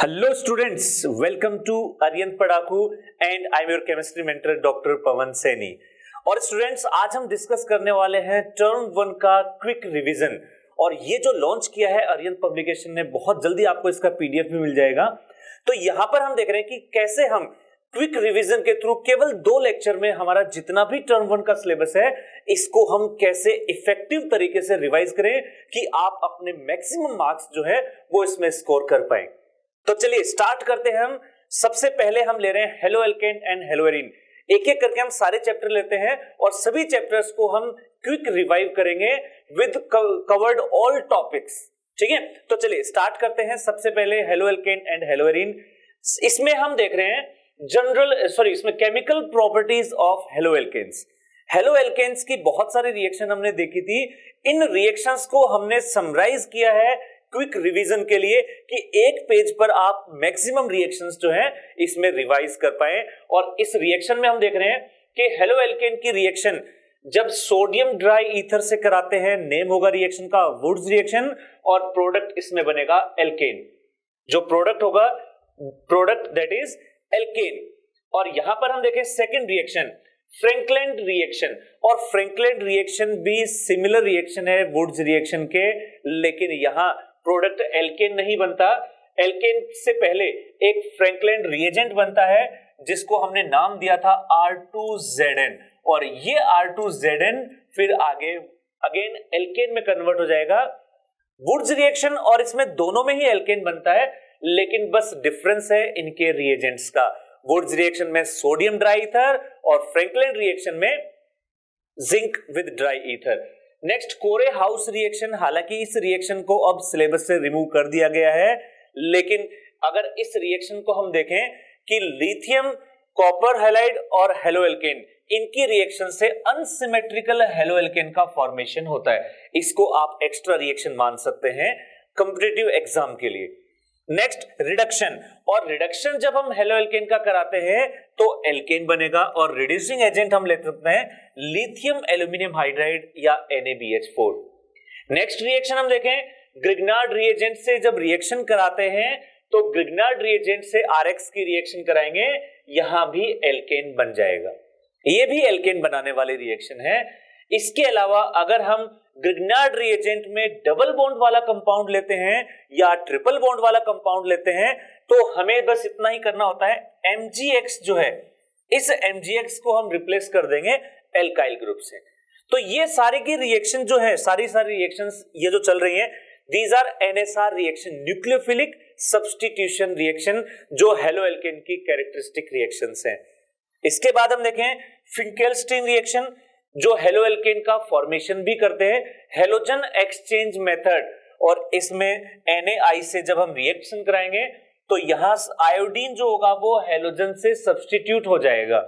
Hello students, welcome to Aryan Padaku and I'm your chemistry mentor Dr. Pawan Saini। और students आज हम discuss करने वाले हैं टर्म 1 का क्विक रिवीजन। और ये जो लॉन्च किया है आर्यन पब्लिकेशन ने, बहुत जल्दी आपको इसका पीडीएफ भी मिल जाएगा। तो यहाँ पर हम देख रहे हैं कि कैसे हम क्विक रिवीजन के थ्रू केवल 2 लेक्चर में हमारा जितना भी टर्म 1 का सिलेबस है इसको हम कैसे इफेक्टिव तरीके से रिवाइज करें कि आप अपने मैक्सिमम मार्क्स जो है वो इसमें स्कोर कर पाए। तो चलिए स्टार्ट करते हैं। हम सबसे पहले हम ले रहे हैं हेलो एल्केन एंड हेलोएरिन। एक एक करके हम सारे चैप्टर लेते हैं और सभी चैप्टर्स को हम क्विक रिवाइव करेंगे विद कवर्ड ऑल टॉपिक्स। ठीक है, तो चलिए स्टार्ट करते हैं। सबसे पहले हेलो एल्केन एंड हेलोएरिन। इसमें हम देख रहे हैं इसमें chemical properties of halo alkanes. Halo alkanes की बहुत सारी रिएक्शन हमने देखी थी। इन रिएक्शंस को हमने समराइज किया है क्विक रिवीजन के लिए कि एक पेज पर आप मैक्सिमम रिएक्शंस जो है इसमें रिवाइज कर पाए। और इस रिएक्शन में हम देख रहे हैं कि हेलो एल्केन की रिएक्शन जब सोडियम ड्राई ईथर से कराते हैं, नेम होगा रिएक्शन का वुड्स रिएक्शन और प्रोडक्ट इसमें बनेगा एल्केन। जो प्रोडक्ट होगा प्रोडक्ट दैट इज एल्केन। और यहां पर हम देखें सेकंड रिएक्शन फ्रैंकलैंड रिएक्शन। और फ्रैंकलैंड रिएक्शन भी सिमिलर रिएक्शन है वुड्स रिएक्शन के, लेकिन यहां प्रोडक्ट एल्केन नहीं बनता। एल्केन से पहले एक फ्रैंकलैंड रिएजेंट बनता है जिसको हमने नाम दिया था R2ZN। और ये R2ZN फिर आगे अगेन एल्केन में कन्वर्ट हो जाएगा। वुड्स रिएक्शन और इसमें दोनों में ही एल्केन बनता है, लेकिन बस डिफरेंस है इनके रिएजेंट्स का। वुड्स रिएक्शन में सोडियम ड्राई ईथर और फ्रैंकलैंड रिएक्शन में zinc with dry ether. Next कोरे हाउस रिएक्शन। हालांकि इस रिएक्शन को अब सिलेबस से रिमूव कर दिया गया है, लेकिन अगर इस रिएक्शन को हम देखें कि लिथियम कॉपर हैलाइड और हेलो एल्केन, इनकी रिएक्शन से अनसिमेट्रिकल हेलो एल्केन का फॉर्मेशन होता है। इसको आप एक्स्ट्रा रिएक्शन मान सकते हैं कॉम्पिटिटिव एग्जाम के लिए। Next reduction. और रिडक्शन जब हम हेलो एल्केन का कराते हैं तो एल्केन बनेगा और रिड्यूसिंग एजेंट हम ले सकते हैं लिथियम एल्यूमिनियम हाइड्राइड या NaBH4। नेक्स्ट रिएक्शन हम देखें ग्रिग्नार्ड रिएजेंट से जब रिएक्शन कराते हैं तो ग्रिग्नार्ड रिएजेंट से RX की रिएक्शन कराएंगे, यहां भी एल्केन बन जाएगा। ये भी एल्केन बनाने वाली रिएक्शन है। इसके अलावा अगर हम ग्रिग्नार्ड रिएजेंट में डबल बॉन्ड वाला कंपाउंड लेते हैं या ट्रिपल बॉन्ड वाला कंपाउंड लेते हैं तो हमें बस इतना ही करना होता है, MgX जो है इस MgX को हम रिप्लेस कर देंगे एल्काइल ग्रुप से। तो ये सारी की रिएक्शन जो है, सारी रिएक्शंस ये जो चल रही हैं, these are NSR reaction, nucleophilic substitution reaction, जो हेलो एल्केन की कैरेक्टरिस्टिक रिएक्शंस हैं। इसके बाद हम देखें फिंकेल्स्टीन रिएक्शन, जो हेलो एल्केन का फॉर्मेशन भी करते हैं, हेलोजन एक्सचेंज मेथड। और इसमें Na से जब हम रिएक्शन कराएंगे तो यहां आयोडीन जो होगा वो हेलोजन से सब्स्टिट्यूट हो जाएगा।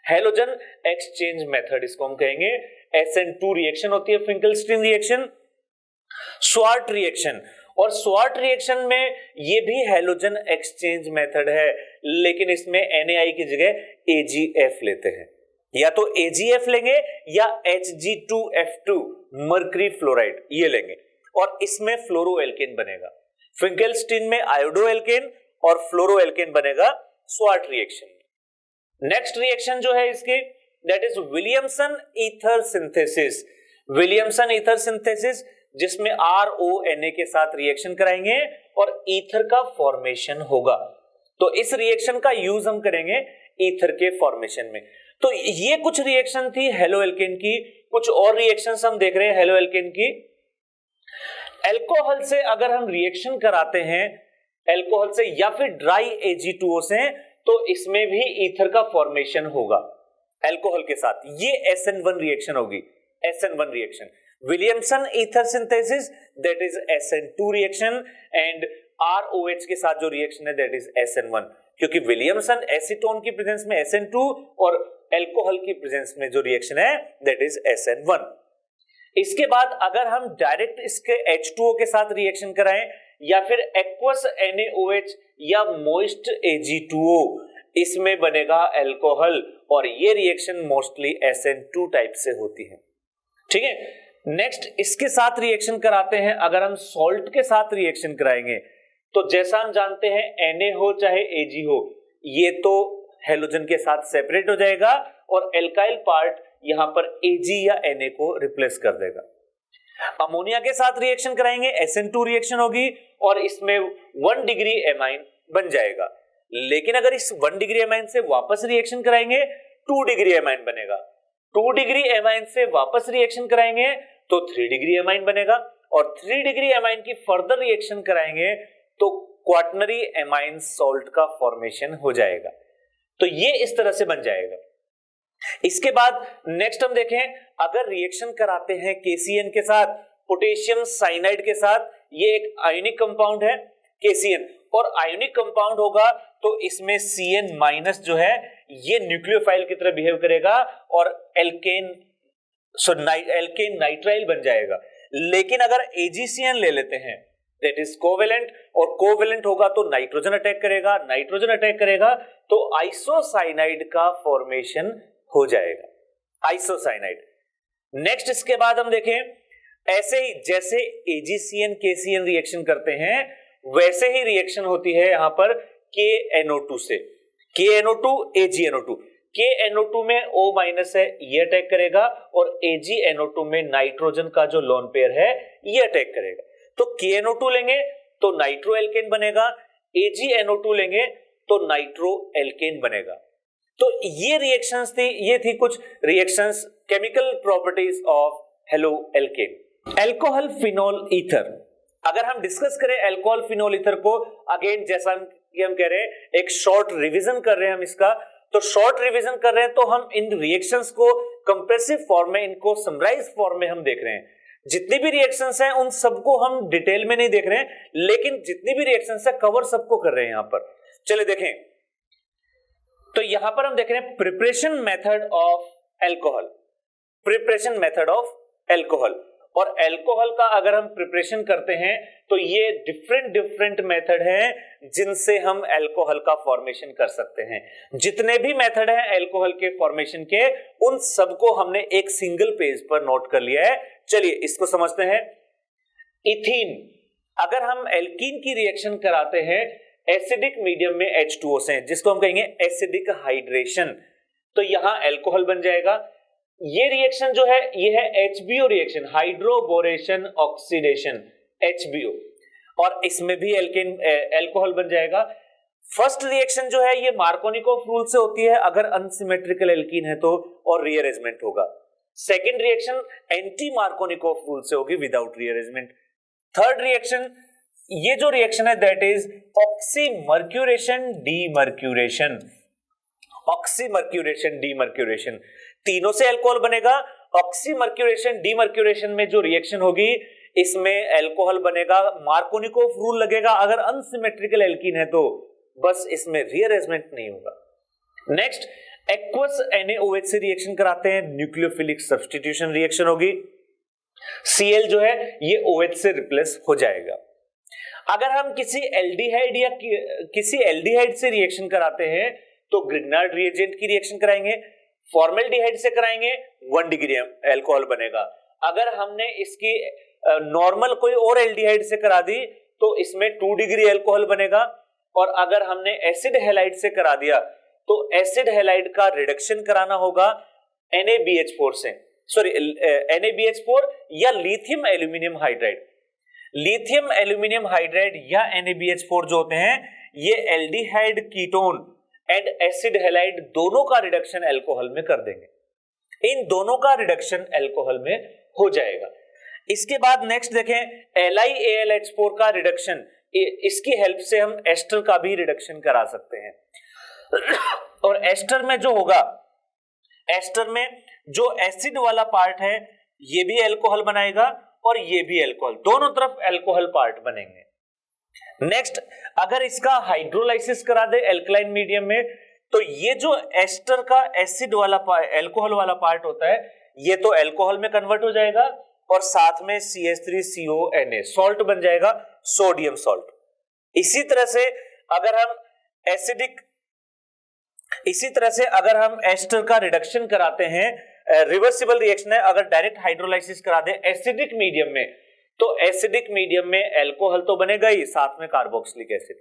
हेलोजन एक्सचेंज मेथड इसको हम कहेंगे। SN2 रिएक्शन होती है फिंकेल्स्टीन रिएक्शन। स्वार्ट रिएक्शन, और स्वार्ट रिएक्शन में ये भी हेलोजन एक्सचेंज मेथड है, लेकिन इसमें Na की जगह AgF लेते हैं। या तो AgF लेंगे या Hg2F2 मर्करी फ्लोराइड ये लेंगे और इसमें फ्लोरो एल्केन बनेगा। फिंकेल्स्टीन में आयोडो एल्केन और फ्लोरो एल्केन बनेगा स्वार्ट रिएक्शन। नेक्स्ट रिएक्शन जो है इसकी that is Williamson ether synthesis. Williamson ether synthesis जिसमें RONA के साथ रिएक्शन कराएंगे और ईथर का फॉर्मेशन होगा। तो इस रिएक्शन का यूज हम करेंगे ईथर के फॉर्मेशन में। तो ये कुछ रिएक्शन थी हेलो एल्केन की। कुछ और रिएक्शंस हम देख रहे हैं हेलो एल्केन की। अल्कोहल से अगर हम रिएक्शन कराते हैं अल्कोहल से या फिर ड्राई Ag2O से, तो इसमें भी ईथर का फॉर्मेशन होगा अल्कोहल के साथ। ये SN1 रिएक्शन होगी, SN1 reaction. Williamson ether synthesis that is SN2 reaction and ROH के साथ जो रिएक्शन है दैट इज SN1, क्योंकि विलियमसन एसीटोन की प्रेजेंस में SN2 और अल्कोहल की प्रेजेंस में जो रिएक्शन है दैट इज SN1। इसके बाद अगर हम डायरेक्ट इसके H2O के साथ रिएक्शन कराएं या फिर एक्वस NaOH या मोइस्ट Ag2O, इसमें बनेगा अल्कोहल और ये रिएक्शन मोस्टली SN2 टाइप से होती है। ठीक है, नेक्स्ट इसके साथ रिएक्शन कराते हैं। अगर हम सॉल्ट के साथ रिएक्शन कराएंगे तो जैसा हम जानते हैं Na हो चाहे Ag हो, ये तो हेलोजन के साथ सेपरेट हो जाएगा और एल्काइल पार्ट यहां पर Ag या Na को रिप्लेस कर देगा। अमोनिया के साथ रिएक्शन कराएंगे, SN2 रिएक्शन होगी और इसमें 1 डिग्री एमाइन बन जाएगा। लेकिन अगर इस 1 डिग्री एमाइन से वापस रिएक्शन कराएंगे 2 डिग्री एमाइन बनेगा। 2 डिग्री एमाइन से वापस रिएक्शन कराएंगे तो 3 डिग्री एमाइन बनेगा और 3 डिग्री एमाइन की फर्दर रिएक्शन कराएंगे तो क्वाटरनरी एमाइन सॉल्ट का फॉर्मेशन हो जाएगा। तो ये इस तरह से बन जाएगा। इसके बाद नेक्स्ट हम देखें, अगर रिएक्शन कराते हैं KCN के साथ, पोटेशियम साइनाइड के साथ, ये एक आयोनिक कंपाउंड है KCN और आयोनिक कंपाउंड होगा तो इसमें CN- जो है ये न्यूक्लियोफाइल की तरह बिहेव करेगा और एल्केन नाइट्राइल बन जाएगा। लेकिन अगर AgCN ले लेते हैं दैट इज कोवेलेंट और कोवेलेंट होगा तो नाइट्रोजन अटैक करेगा, नाइट्रोजन अटैक करेगा तो आइसोसाइनाइड का फॉर्मेशन हो जाएगा, आइसोसाइनाइड। नेक्स्ट इसके बाद हम देखें, ऐसे ही जैसे AgCN KCN रिएक्शन करते हैं वैसे ही रिएक्शन होती है यहां पर KNO2 से, KNO2 AgNO2। KNO2 में O- है, ये अटैक करेगा और AgNO2 में नाइट्रोजन का जो लोन पेयर है ये अटैक करेगा। तो KNO2 लेंगे तो नाइट्रो एल्केन बनेगा, AgNO2 लेंगे तो नाइट्रो एल्केन बनेगा। तो ये रिएक्शंस थी, ये थी कुछ reactions, chemical properties of halo alkane. Alcohol phenol ether, अगर हम डिस्कस करें अल्कोहल फिनोल ईथर को, अगेन जैसा कि हम कह रहे हैं एक शॉर्ट रिवीजन कर रहे हैं हम इसका, तो शॉर्ट रिवीजन कर रहे हैं तो हम इन रिएक्शंस को कंप्रेसिव फॉर्म में, इनको समराइज फॉर्म में हम देख रहे हैं। जितनी भी रिएक्शंस हैं उन सबको हम डिटेल में नहीं देख रहे हैं, लेकिन जितनी भी रिएक्शंस है कवर सबको कर रहे हैं यहां पर। चलिए देखें, तो यहां पर हम देख रहे हैं preparation method of alcohol, preparation method of alcohol. और एल्कोहल का अगर हम प्रिपरेशन करते हैं तो ये डिफरेंट मेथड हैं जिनसे हम एल्कोहल का फॉर्मेशन कर सकते हैं। जितने भी मेथड हैं एल्कोहल के फॉर्मेशन के, उन सबको हमने एक सिंगल पेज पर नोट कर लिया है। चलिए इसको समझते हैं। इथीन, अगर हम एल्कीन की रिएक्शन कराते हैं एसिडिक मीडियम में H2O से, जिसको हम कहेंगे एसिडिक हाइड्रेशन, तो यहां एल्कोहल बन जाएगा। ये रिएक्शन जो है ये है HBO reaction, hydroboration oxidation, HBO, और इसमें भी एल्केन एल्कोहल बन जाएगा। फर्स्ट रिएक्शन जो है ये मार्कोनिकोव रूल से होती है अगर अनसिमेट्रिकल एल्कीन है तो, और रीअरेंजमेंट होगा। Second reaction anti Markovnikov rule से होगी विदाउट रीअरेंजमेंट। थर्ड रिएक्शन, ये जो रिएक्शन है that is oxymercuration demercuration, oxymercuration demercuration, तीनों से अल्कोहल बनेगा। ऑक्सीमर्क्यूरेशन डीमर्क्यूरेशन में जो रिएक्शन होगी इसमें अल्कोहल बनेगा, मार्कोनिकोव रूल लगेगा अगर अनसिमेट्रिकल एल्कीन है तो, बस इसमें रीअरेंजमेंट नहीं होगा। नेक्स्ट एक्वस NaOH से रिएक्शन कराते हैं, न्यूक्लियोफिलिक सब्स्टिट्यूशन रिएक्शन होगी, Cl जो है ये OH से रिप्लेस हो जाएगा। अगर हम किसी एल्डिहाइड या किसी एल्डिहाइड से रिएक्शन कराते हैं तो ग्रिग्नार्ड रिएजेंट की रिएक्शन कराएंगे, फॉर्मेल्डिहाइड से कराएंगे 1 डिग्री अल्कोहल बनेगा। अगर हमने इसकी नॉर्मल कोई और एल्डिहाइड से करा दी तो इसमें 2 डिग्री अल्कोहल बनेगा, और अगर हमने एसिड हैलाइड से करा दिया तो एसिड हैलाइड का रिडक्शन कराना होगा NaBH4 से, सॉरी NaBH4 या lithium aluminium hydride. Lithium aluminium hydride या NaBH4 जो होते हैं ये aldehyde ketone and acid halide दोनों का रिडक्शन अल्कोहल में कर देंगे। इन दोनों का रिडक्शन अल्कोहल में हो जाएगा। इसके बाद नेक्स्ट देखें LiAlH4 का रिडक्शन, इसकी हेल्प से हम एस्टर का भी रिडक्शन करा सकते हैं। और एस्टर में जो होगा, एस्टर में जो एसिड वाला पार्ट है ये भी अल्कोहल बनाएगा और ये भी अल्कोहल, दोनों तरफ अल्कोहल पार्ट बनेंगे। नेक्स्ट अगर इसका हाइड्रोलाइसिस करा दे अल्कलाइन मीडियम में तो ये जो एस्टर का एसिड वाला अल्कोहल वाला पार्ट होता है ये तो अल्कोहल में कन्वर्ट हो जाएगा और साथ में CH3CONA सॉल्ट बन जाएगा, सोडियम सॉल्ट। इसी तरह से अगर हम एस्टर का रिडक्शन कराते हैं, रिवर्सिबल रिएक्शन है, अगर डायरेक्ट हाइड्रोलाइसिस करा दे एसिडिक मीडियम में तो एसिडिक मीडियम में अल्कोहल तो बनेगा ही, साथ में कार्बोक्सिलिक एसिड।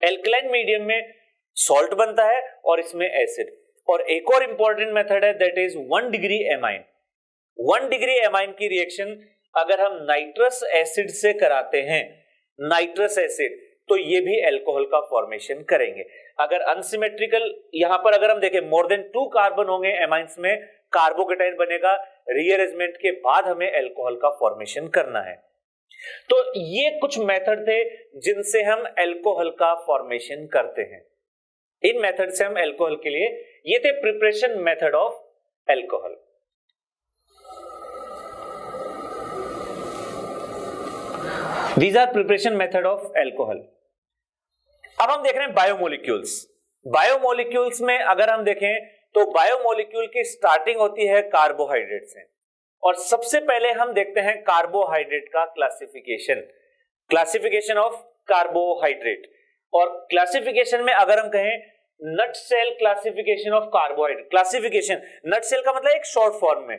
एल्कलाइन मीडियम में सॉल्ट बनता है और इसमें एसिड। और एक और इंपॉर्टेंट मेथड है, that is 1 degree amine. 1 degree amine की रिएक्शन अगर हम नाइट्रस एसिड से कराते हैं, नाइट्रस एसिड, तो ये भी अल्कोहल का फॉर्मेशन करेंगे। अगर अनसिमेट्रिकल, यहां पर अगर हम देखें मोर देन 2 कार्बन होंगे एमाइंस में, कार्बोकेटाइन बनेगा, रीअरेंजमेंट के बाद हमें अल्कोहल का फॉर्मेशन करना है। तो ये कुछ मेथड थे जिनसे हम अल्कोहल का फॉर्मेशन करते हैं। इन मेथड से हम अल्कोहल के लिए, ये थे preparation method of alcohol. These are preparation method of alcohol। अब हम देख रहे हैं बायोमोलिक्यूल्स। बायोमोलिक्यूल्स में अगर हम देखें तो बायोमोलिक्यूल की स्टार्टिंग होती है कार्बोहाइड्रेट से, और सबसे पहले हम देखते हैं कार्बोहाइड्रेट का क्लासिफिकेशन, क्लासिफिकेशन ऑफ कार्बोहाइड्रेट। और क्लासिफिकेशन में अगर हम कहें nutshell classification of carbohydrate, classification nutshell का मतलब एक शॉर्ट फॉर्म में,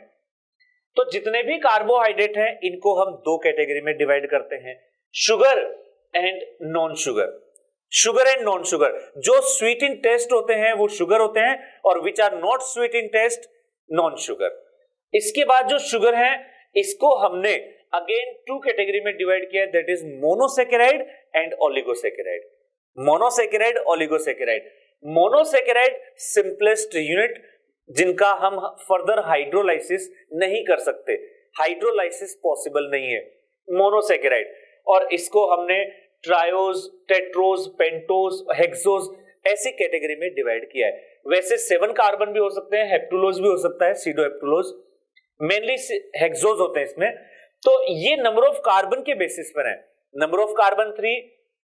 तो जितने भी कार्बोहाइड्रेट हैं इनको हम 2 कैटेगरी में डिवाइड करते हैं, sugar and non sugar. Sugar and non sugar, जो स्वीट इन टेस्ट होते हैं वो शुगर होते हैं, और which are not sweet in taste non sugar. इसके बाद जो शुगर है इसको हमने अगेन 2 कैटेगरी में डिवाइड किया, that is monosaccharide and oligosaccharide. Monosaccharide, oligosaccharide. Monosaccharide simplest unit, जिनका हम फर्दर हाइड्रोलाइसिस नहीं कर सकते, हाइड्रोलाइसिस पॉसिबल नहीं है, मोनोसेकेराइड। और इसको हमने ट्रायोज, टेट्रोज, पेंटोज, हेक्सोज ऐसी कैटेगरी में डिवाइड किया है। वैसे 7 कार्बन भी हो सकते हैं, हेप्टुलोज भी हो सकता है, सीडोहेप्टुलोज, मेनली हेक्सोज होते हैं इसमें। तो ये नंबर ऑफ कार्बन के बेसिस पर है। Number of carbon 3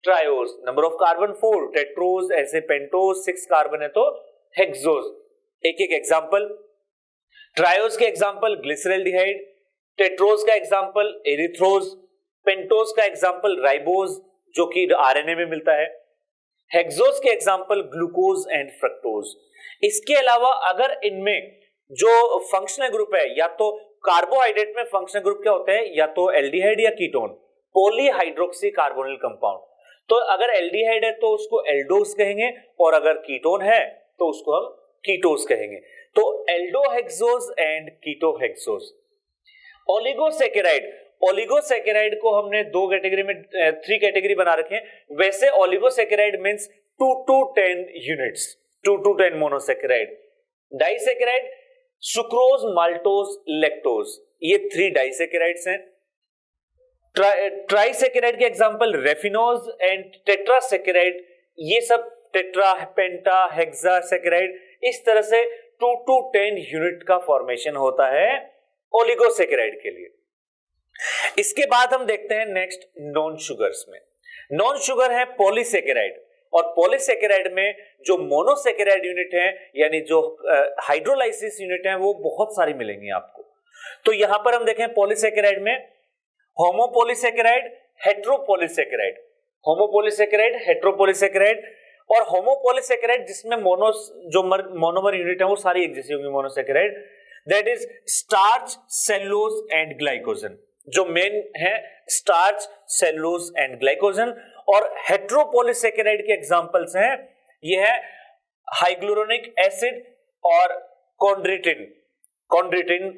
triose, number of carbon 4 tetrose, ऐसे पेंटोज, 6 कार्बन है तो हेक्सोज। एक एक एग्जांपल, ट्रायोज के एग्जांपल ग्लिसरल्डिहाइड, टेट्रोज का एग्जांपल एरिथ्रोज, पेंटोज का एग्जांपल राइबोज जो कि आरएनए में मिलता है, हेक्सोज के एग्जांपल ग्लूकोज एंड फ्रक्टोज। इसके अलावा अगर इनमें जो फंक्शनल ग्रुप है, या तो कार्बोहाइड्रेट में फंक्शनल ग्रुप क्या होते हैं, या तो एल्डिहाइड या कीटोन, पॉलीहाइड्रोक्सी कार्बोनिल कंपाउंड। तो अगर एल्डिहाइड है तो उसको एल्डोज कहेंगे, और अगर कीटोन है तो उसको हम कीटोज कहेंगे। तो एल्डोहेक्सोज एंड कीटोहेक्सोज। ओलिगोसेकेराइड, ओलिगोसेकेराइड को हमने 2 कैटेगरी में, 3 कैटेगरी बना रखे हैं। वैसे oligosaccharide means 2 to 10 units, 2 to 10 monosaccharide. Disaccharide sucrose, maltose, lactose, ये 3 डाइसेकेराइड्स हैं। ट्राइसेकेराइड के एग्जांपल रेफिनोज एंड टेट्रासेकेराइड, ये सब टेट्रा, पेंटा, हेक्सासेकेराइड, इस तरह से 2 to 10 यूनिट का फॉर्मेशन होता है ओलिगोसेकेराइड के लिए। इसके बाद हम देखते हैं नेक्स्ट नॉन शुगर्स में। नॉन शुगर है पॉलीसेकेराइड, और पॉलीसेकेराइड में जो मोनोसेकेराइड यूनिट है, यानी जो हाइड्रोलाइसिस यूनिट है, वो बहुत सारी मिलेंगी आपको। तो यहां पर हम देखें पॉलीसेकेराइड में होमोपॉलीसेकेराइड, हेट्रोपॉलीसेकेराइड, होमोपॉलीसेकेराइड, हेट्रोपॉलीसेकेराइड। और होमोपॉलीसेकेराइड जिसमें मोनोमर यूनिट है वो सारी एक जैसी होंगी monosaccharide, that is starch, cellulose and glycogen. जो मेन है स्टार्च, सेलुलोज एंड ग्लाइकोजन। और हेट्रोपॉलीसेकेराइड के एग्जांपल्स हैं, ये है हाइग्लुरोनिक एसिड और कॉन्ड्रिटिन, कॉन्ड्रिटिन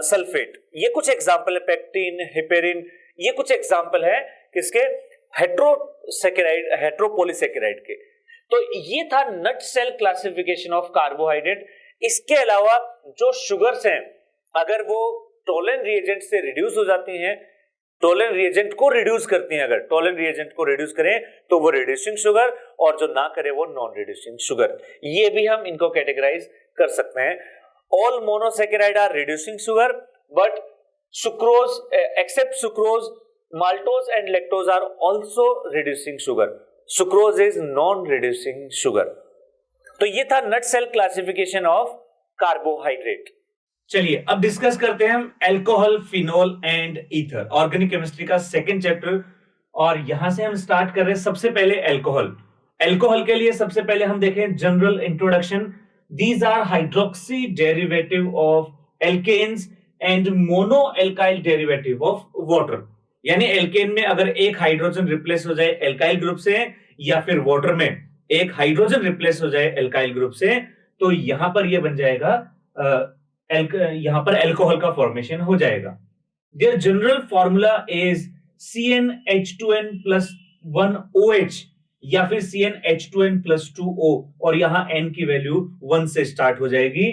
सल्फेट, ये कुछ एग्जांपल है, पेक्टिन, हिपेरिन, ये कुछ एग्जांपल है किसके, हेट्रोसेकेराइड, हेट्रोपॉलीसेकेराइड के। तो ये था नट सेल क्लासिफिकेशन ऑफ कार्बोहाइड्रेट। इसके अलावा जो शुगर्स हैं, अगर वो टोलेन रिएजेंट से रिड्यूस हो जाती हैं, टोलेन रिएजेंट को रिड्यूस करती हैं, अगर टोलेन रिएजेंट को रिड्यूस करें तो वो रिड्यूसिंग शुगर, और जो ना करे वो नॉन रिड्यूसिंग शुगर। ये भी हम इनको कैटेगराइज कर सकते हैं। All monosaccharide are reducing sugar, but sucrose, except sucrose, maltose and lactose are also reducing sugar. Sucrose is non-reducing sugar. तो ये था नट सेल क्लासिफिकेशन ऑफ कार्बोहाइड्रेट। चलिए अब डिस्कस करते हैं हम alcohol, phenol and ether, organic chemistry का 2nd chapter. और यहां से हम स्टार्ट कर रहे हैं सबसे पहले अल्कोहल। अल्कोहल के लिए सबसे पहले हम देखें general introduction. These are hydroxy derivative of alkanes and mono alkyl derivative of water. यानी एल्केन में अगर एक हाइड्रोजन रिप्लेस हो जाए एल्काइल ग्रुप से, या फिर वाटर में एक हाइड्रोजन रिप्लेस हो जाए एल्काइल ग्रुप से, तो यहां पर ये बन जाएगा यहां पर एल्कोहल का फॉर्मेशन हो जाएगा। Their general formula is CnH2n plus 1OH या फिर CnH2n plus 2O, और यहां N की वैल्यू 1 से स्टार्ट हो जाएगी।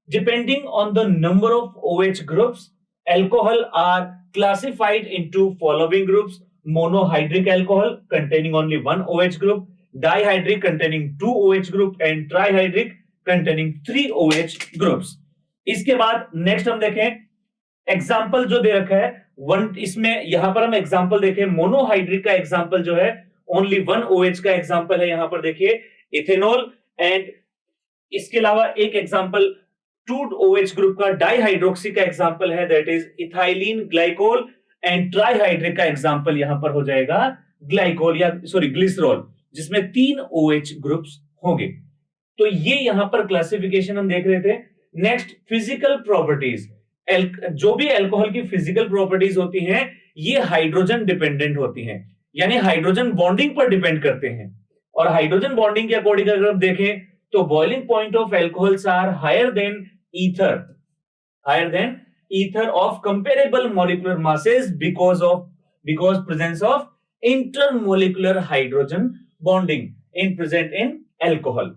Depending on the number of OH groups, alcohol are classified into following groups: monohydric alcohol containing only one OH group, dihydric containing 2 OH group, and trihydric containing 3 OH groups। इसके बाद next हम देखें example जो दे रखा है इसमें यहां पर हम एग्जाम्पल देखें, मोनोहाइड्रिक का एग्जाम्पल जो है ओनली 1 OH का एग्जाम्पल है, यहां पर देखिए इथेनॉल। एंड इसके अलावा एक एग्जाम्पल 2 OH ग्रुप का डाइहाइड्रोक्सी का एग्जाम्पल है, that is ethylene glycol. And trihydric का एग्जाम्पल यहां पर हो जाएगा ग्लाइकोल या ग्लिसरॉल, जिसमें 3 OH ग्रुप्स होंगे। तो ये यहां पर क्लासिफिकेशन हम देख रहे थे। नेक्स्ट फिजिकल प्रॉपर्टीज, जो भी अल्कोहल की फिजिकल प्रॉपर्टीज होती हैं ये हाइड्रोजन डिपेंडेंट होती हैं, यानी हाइड्रोजन बॉन्डिंग पर डिपेंड करते हैं। और हाइड्रोजन बॉन्डिंग के अकॉर्डिंग अगर हम देखें तो boiling point of alcohols are higher than ether of comparable molecular masses because presence of intermolecular hydrogen bonding in present in alcohol.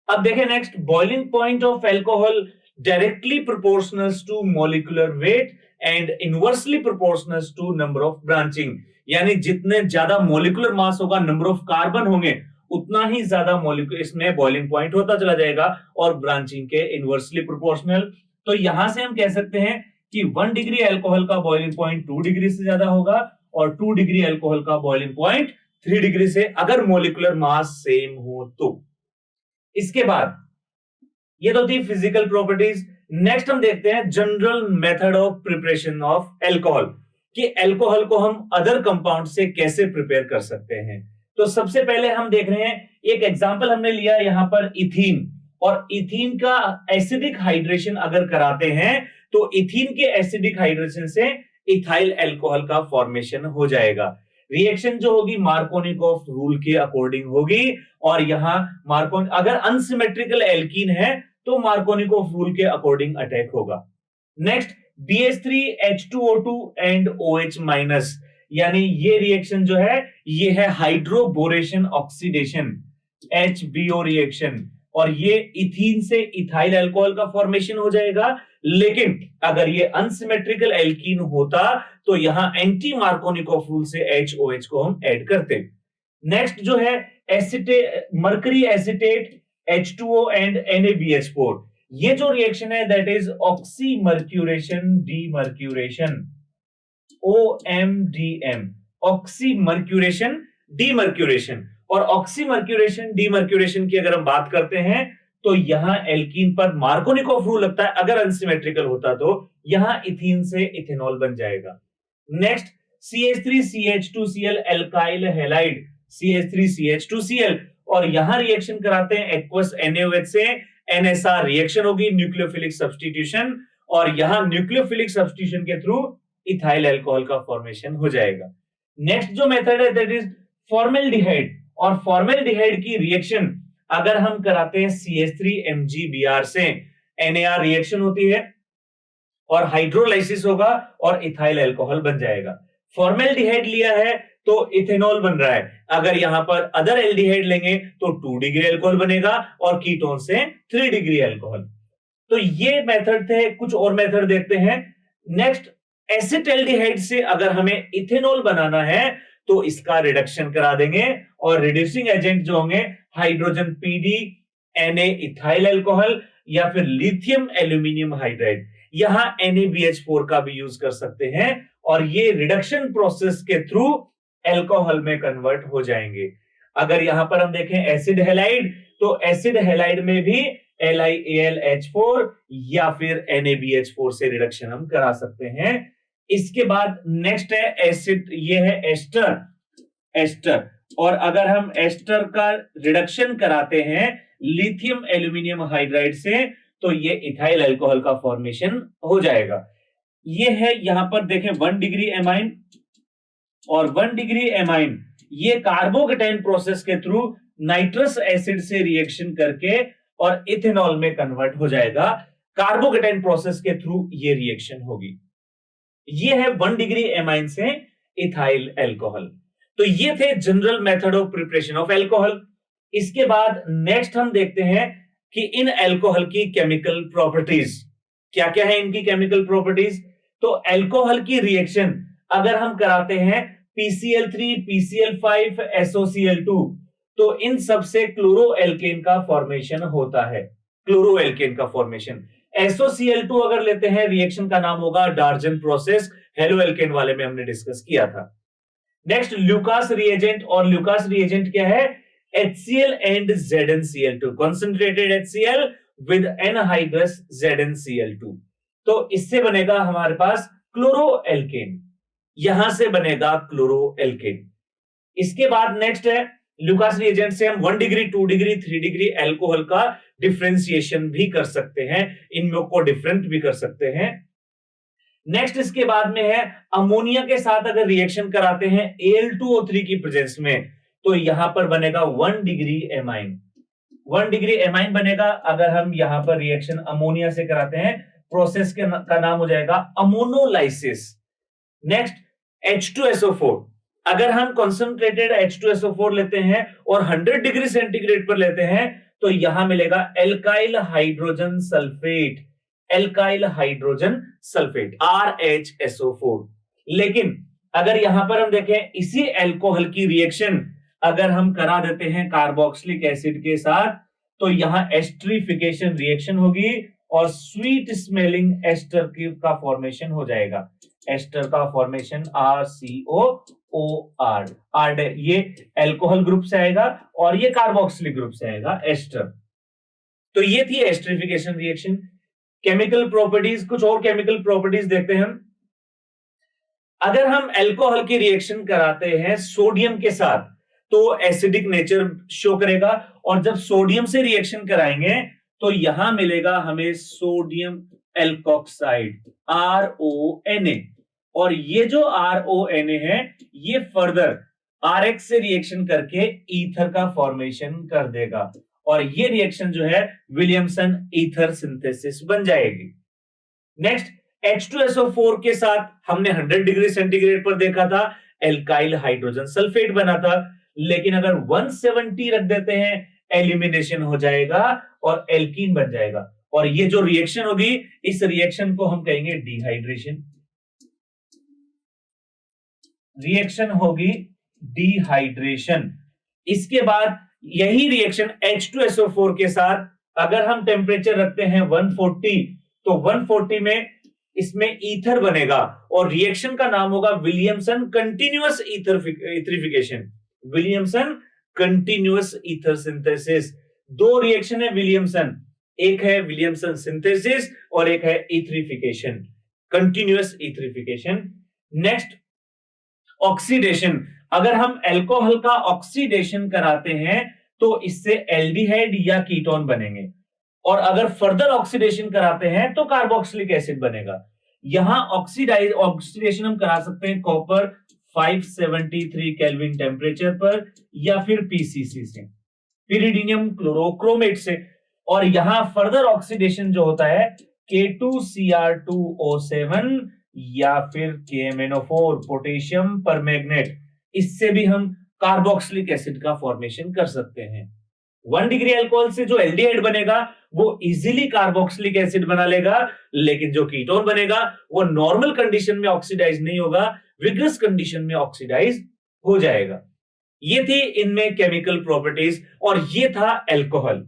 अब देखें next, boiling point of alcohol directly proportional to molecular weight and inversely proportional to number of branching, यानी जितने ज्यादा molecular mass होगा, number of carbon होंगे, उतना ही ज्यादा molecular इसमें बॉइलिंग पॉइंट होता चला जाएगा, और ब्रांचिंग के इनवर्सली प्रोपोर्शनल। तो यहां से हम कह सकते हैं कि 1 डिग्री अल्कोहल का बॉइलिंग पॉइंट 2 डिग्री से ज्यादा होगा, और 2 डिग्री अल्कोहल का बॉइलिंग पॉइंट 3 डिग्री से, अगर मोलिकुलर मास सेम हो तो। इसके बाद ये तो थी फिजिकल प्रॉपर्टीज। नेक्स्ट हम देखते हैं general method of preparation of alcohol, कि अल्कोहल को हम अदर कंपाउंड से कैसे प्रिपेयर कर सकते हैं। तो सबसे पहले हम देख रहे हैं, एक एग्जांपल हमने लिया यहां पर इथीन, और इथीन का एसिडिक हाइड्रेशन अगर कराते हैं तो इथीन के एसिडिक हाइड्रेशन से इथाइल अल्कोहल का फॉर्मेशन हो जाएगा। रिएक्शन जो होगी मार्कोनिकॉफ रूल के अकॉर्डिंग होगी, और यहां अगर अनसिमेट्रिकल एल्कीन है तो मार्कोनिकॉफ रूल के अकॉर्डिंग अटैक होगा। नेक्स्ट BH3H2O2 एंड OH-, यानी ये रिएक्शन जो है ये है हाइड्रोबोरेशन ऑक्सीडेशन HBO रिएक्शन, और ये इथीन से इथाइल अल्कोहल का फॉर्मेशन हो जाएगा। लेकिन अगर ये अनसिमेट्रिकल एल्कीन होता तो यहां एंटी मार्कोनिकॉफ रूल से HOH को हम ऐड करते। नेक्स्ट जो है mercury acetate H2O and NaBH4, ये जो रिएक्शन है that is oxymercuration demercuration, OMDM, oxymercuration demercuration. और ऑक्सीमर्क्यूरेशन डीमर्क्यूरेशन की अगर हम बात करते हैं तो यहां एल्कीन पर मार्कोनिकॉफ रूल लगता है, अगर अनसिमेट्रिकल होता तो यहां इथीन से इथेनॉल बन जाएगा। Next CH3CH2Cl alkyl halide CH3CH2Cl, और यहां रिएक्शन कराते हैं एक्वस NaOH से, NSR रिएक्शन होगी न्यूक्लियोफिलिक सब्स्टिट्यूशन, और यहां न्यूक्लियोफिलिक सब्स्टिट्यूशन के थ्रू इथाइल अल्कोहल का फॉर्मेशन हो जाएगा। नेक्स्ट जो मेथड है दैट इज फॉर्मेल्डिहाइड, और फॉर्मेल्डिहाइड की रिएक्शन अगर हम कराते हैं CH3MgBr से, NAR रिएक्शन होती है और हाइड्रोलाइसिस होगा और इथाइल अल्कोहल बन जाएगा। फॉर्मेल्डिहाइड लिया है तो इथेनॉल बन रहा है, अगर यहां पर अदर एल्डिहाइड लेंगे तो 2 डिग्री अल्कोहल बनेगा, और कीटोन से 3 डिग्री अल्कोहल। तो ये मेथड थे, कुछ और मेथड देखते हैं। नेक्स्ट एसिटल्डिहाइड से अगर हमें इथेनॉल बनाना है तो इसका रिडक्शन करा देंगे, और रिड्यूसिंग एजेंट जो होंगे hydrogen PD, Na ethyl alcohol, या फिर लिथियम एल्यूमिनियम हाइड्राइड, यहां NaBH4 का भी यूज कर सकते हैं, और ये रिडक्शन प्रोसेस के थ्रू अल्कोहल में कन्वर्ट हो जाएंगे। अगर यहां पर हम देखें एसिड हैलाइड, तो एसिड हैलाइड में भी LiAlH4 या फिर NaBH4 से रिडक्शन हम करा सकते हैं। इसके बाद नेक्स्ट है एसिड, ये है एस्टर, और अगर हम एस्टर का रिडक्शन कराते हैं लिथियम एल्यूमिनियम हाइड्राइड से तो ये इथाइल अल्कोहल का फॉर्मेशन हो जाएगा। ये है यहां पर देखें 1 डिग्री एमाइन और 1 डिग्री एमाइन ये कार्बोकेटाइन प्रोसेस के थ्रू नाइट्रस एसिड से रिएक्शन करके और इथेनॉल में कन्वर्ट हो जाएगा। कार्बोकेटाइन प्रोसेस के थ्रू ये रिएक्शन होगी। ये है 1 डिग्री एमाइन से इथाइल एल्कोहल। तो ये थे general method of preparation of alcohol. इसके बाद नेक्स्ट हम देखते हैं कि इन एल्कोहल की केमिकल प्रॉपर्टीज क्या क्या है। इनकी केमिकल प्रॉपर्टीज, तो एल्कोहल की रिएक्शन अगर हम कराते हैं PCl3, PCl5, SOCl2, तो इन सबसे क्लोरोएल्केन का फॉर्मेशन होता है। क्लोरोएल्केन का फॉर्मेशन। SOCl2 अगर लेते हैं, रिएक्शन का नाम होगा डार्जन प्रोसेस। हेलोएल्केन वाले में हमने डिस्कस किया था। नेक्स्ट ल्यूकास रिएजेंट, और ल्यूकास रिएजेंट क्या है? HCl and ZnCl2, concentrated HCl with anhydrous ZnCl2। तो इससे बनेगा हमारे पास क्लोरोएल्केन, यहां से बनेगा क्लोरोएल्केन। इसके बाद नेक्स्ट है ल्यूकास रिएजेंट से हम 1 डिग्री, 2 डिग्री, 3 डिग्री एल्कोहल का डिफरेंशिएशन भी कर सकते हैं, इनमें को डिफरेंट भी कर सकते हैं। नेक्स्ट इसके बाद में है अमोनिया के साथ अगर रिएक्शन कराते हैं Al2O3 की प्रेजेंस में, तो यहां पर बनेगा 1 डिग्री एमाइन। 1 डिग्री एमाइन बनेगा अगर हम यहां पर रिएक्शन अमोनिया से कराते हैं। प्रोसेस का नाम हो जाएगा अमोनोलाइसिस। नेक्स्ट H2SO4, अगर हम कॉन्सेंट्रेटेड H2SO4 लेते हैं और 100 डिग्री सेंटीग्रेड पर लेते हैं, तो यहां मिलेगा alkyl hydrogen sulphate. Alkyl hydrogen sulphate RHSO4। लेकिन अगर यहां पर हम देखें इसी एल्कोहल की रिएक्शन अगर हम करा देते हैं कार्बोक्सिलिक एसिड के साथ, तो यहां एस्टरिफिकेशन रिएक्शन होगी और स्वीट स्मेलिंग एस्टर का फॉर्मेशन हो जाएगा। एस्टर का फॉर्मेशन RCOOR, ये एल्कोहल ग्रुप से आएगा और ये कार्बोक्सिलिक ग्रुप से आएगा एस्टर। तो ये थी एस्टरिफिकेशन रिएक्शन। केमिकल प्रॉपर्टीज, कुछ और केमिकल प्रॉपर्टीज देखते हैं हम। अगर हम एल्कोहल की रिएक्शन कराते हैं सोडियम के साथ, तो एसिडिक नेचर शो करेगा, और जब सोडियम से रिएक्शन कराएंगे तो यहां मिलेगा हमें सोडियम एल्कोक्साइड RONA, और ये जो RONA है ये फर्दर RX से रिएक्शन करके ईथर का फॉर्मेशन कर देगा, और ये रिएक्शन जो है विलियमसन ईथर सिंथेसिस बन जाएगी। नेक्स्ट H2SO4 के साथ हमने 100 डिग्री सेंटीग्रेड पर देखा था एल्काइल हाइड्रोजन सल्फेट बना था, लेकिन अगर 170 रख देते हैं एलिमिनेशन हो जाएगा और एल्कीन बन जाएगा, और ये जो रिएक्शन होगी इस रिएक्शन को हम कहेंगे डिहाइड्रेशन। रिएक्शन होगी डिहाइड्रेशन। इसके बाद यही रिएक्शन H2SO4 के साथ अगर हम टेम्परेचर रखते हैं 140, तो 140 में इसमें ईथर बनेगा और रिएक्शन का नाम होगा Williamson continuous etherification. Williamson continuous ether synthesis. दो रिएक्शन है विलियमसन, एक है विलियमसन सिंथेसिस और एक है etherification, continuous etherification. Next oxidation. अगर हम एल्कोहल का ऑक्सीडेशन कराते हैं तो इससे एल्डिहाइड या कीटोन बनेंगे, और अगर फर्दर ऑक्सीडेशन कराते हैं तो कार्बोक्सिलिक एसिड बनेगा। यहां ऑक्सीडेशन हम करा सकते हैं कॉपर 573 केल्विन टेम्परेचर पर, या फिर PCC से, पिरिडिनियम क्लोरोक्रोमेट से, और यहां फर्दर ऑक्सीडेशन जो होता है K2Cr2O7 या फिर KMnO4 पोटेशियम परमैंगनेट, इससे भी हम कार्बोक्सिलिक एसिड का फॉर्मेशन कर सकते हैं। 1 डिग्री अल्कोहल से जो एल्डिहाइड बनेगा वो इजीली कार्बोक्सिलिक एसिड बना लेगा, लेकिन जो कीटोन बनेगा वो नॉर्मल कंडीशन में ऑक्सीडाइज नहीं होगा, विग्रस कंडीशन में ऑक्सीडाइज हो जाएगा। ये थी इनमें केमिकल प्रॉपर्टीज और ये था अल्कोहल।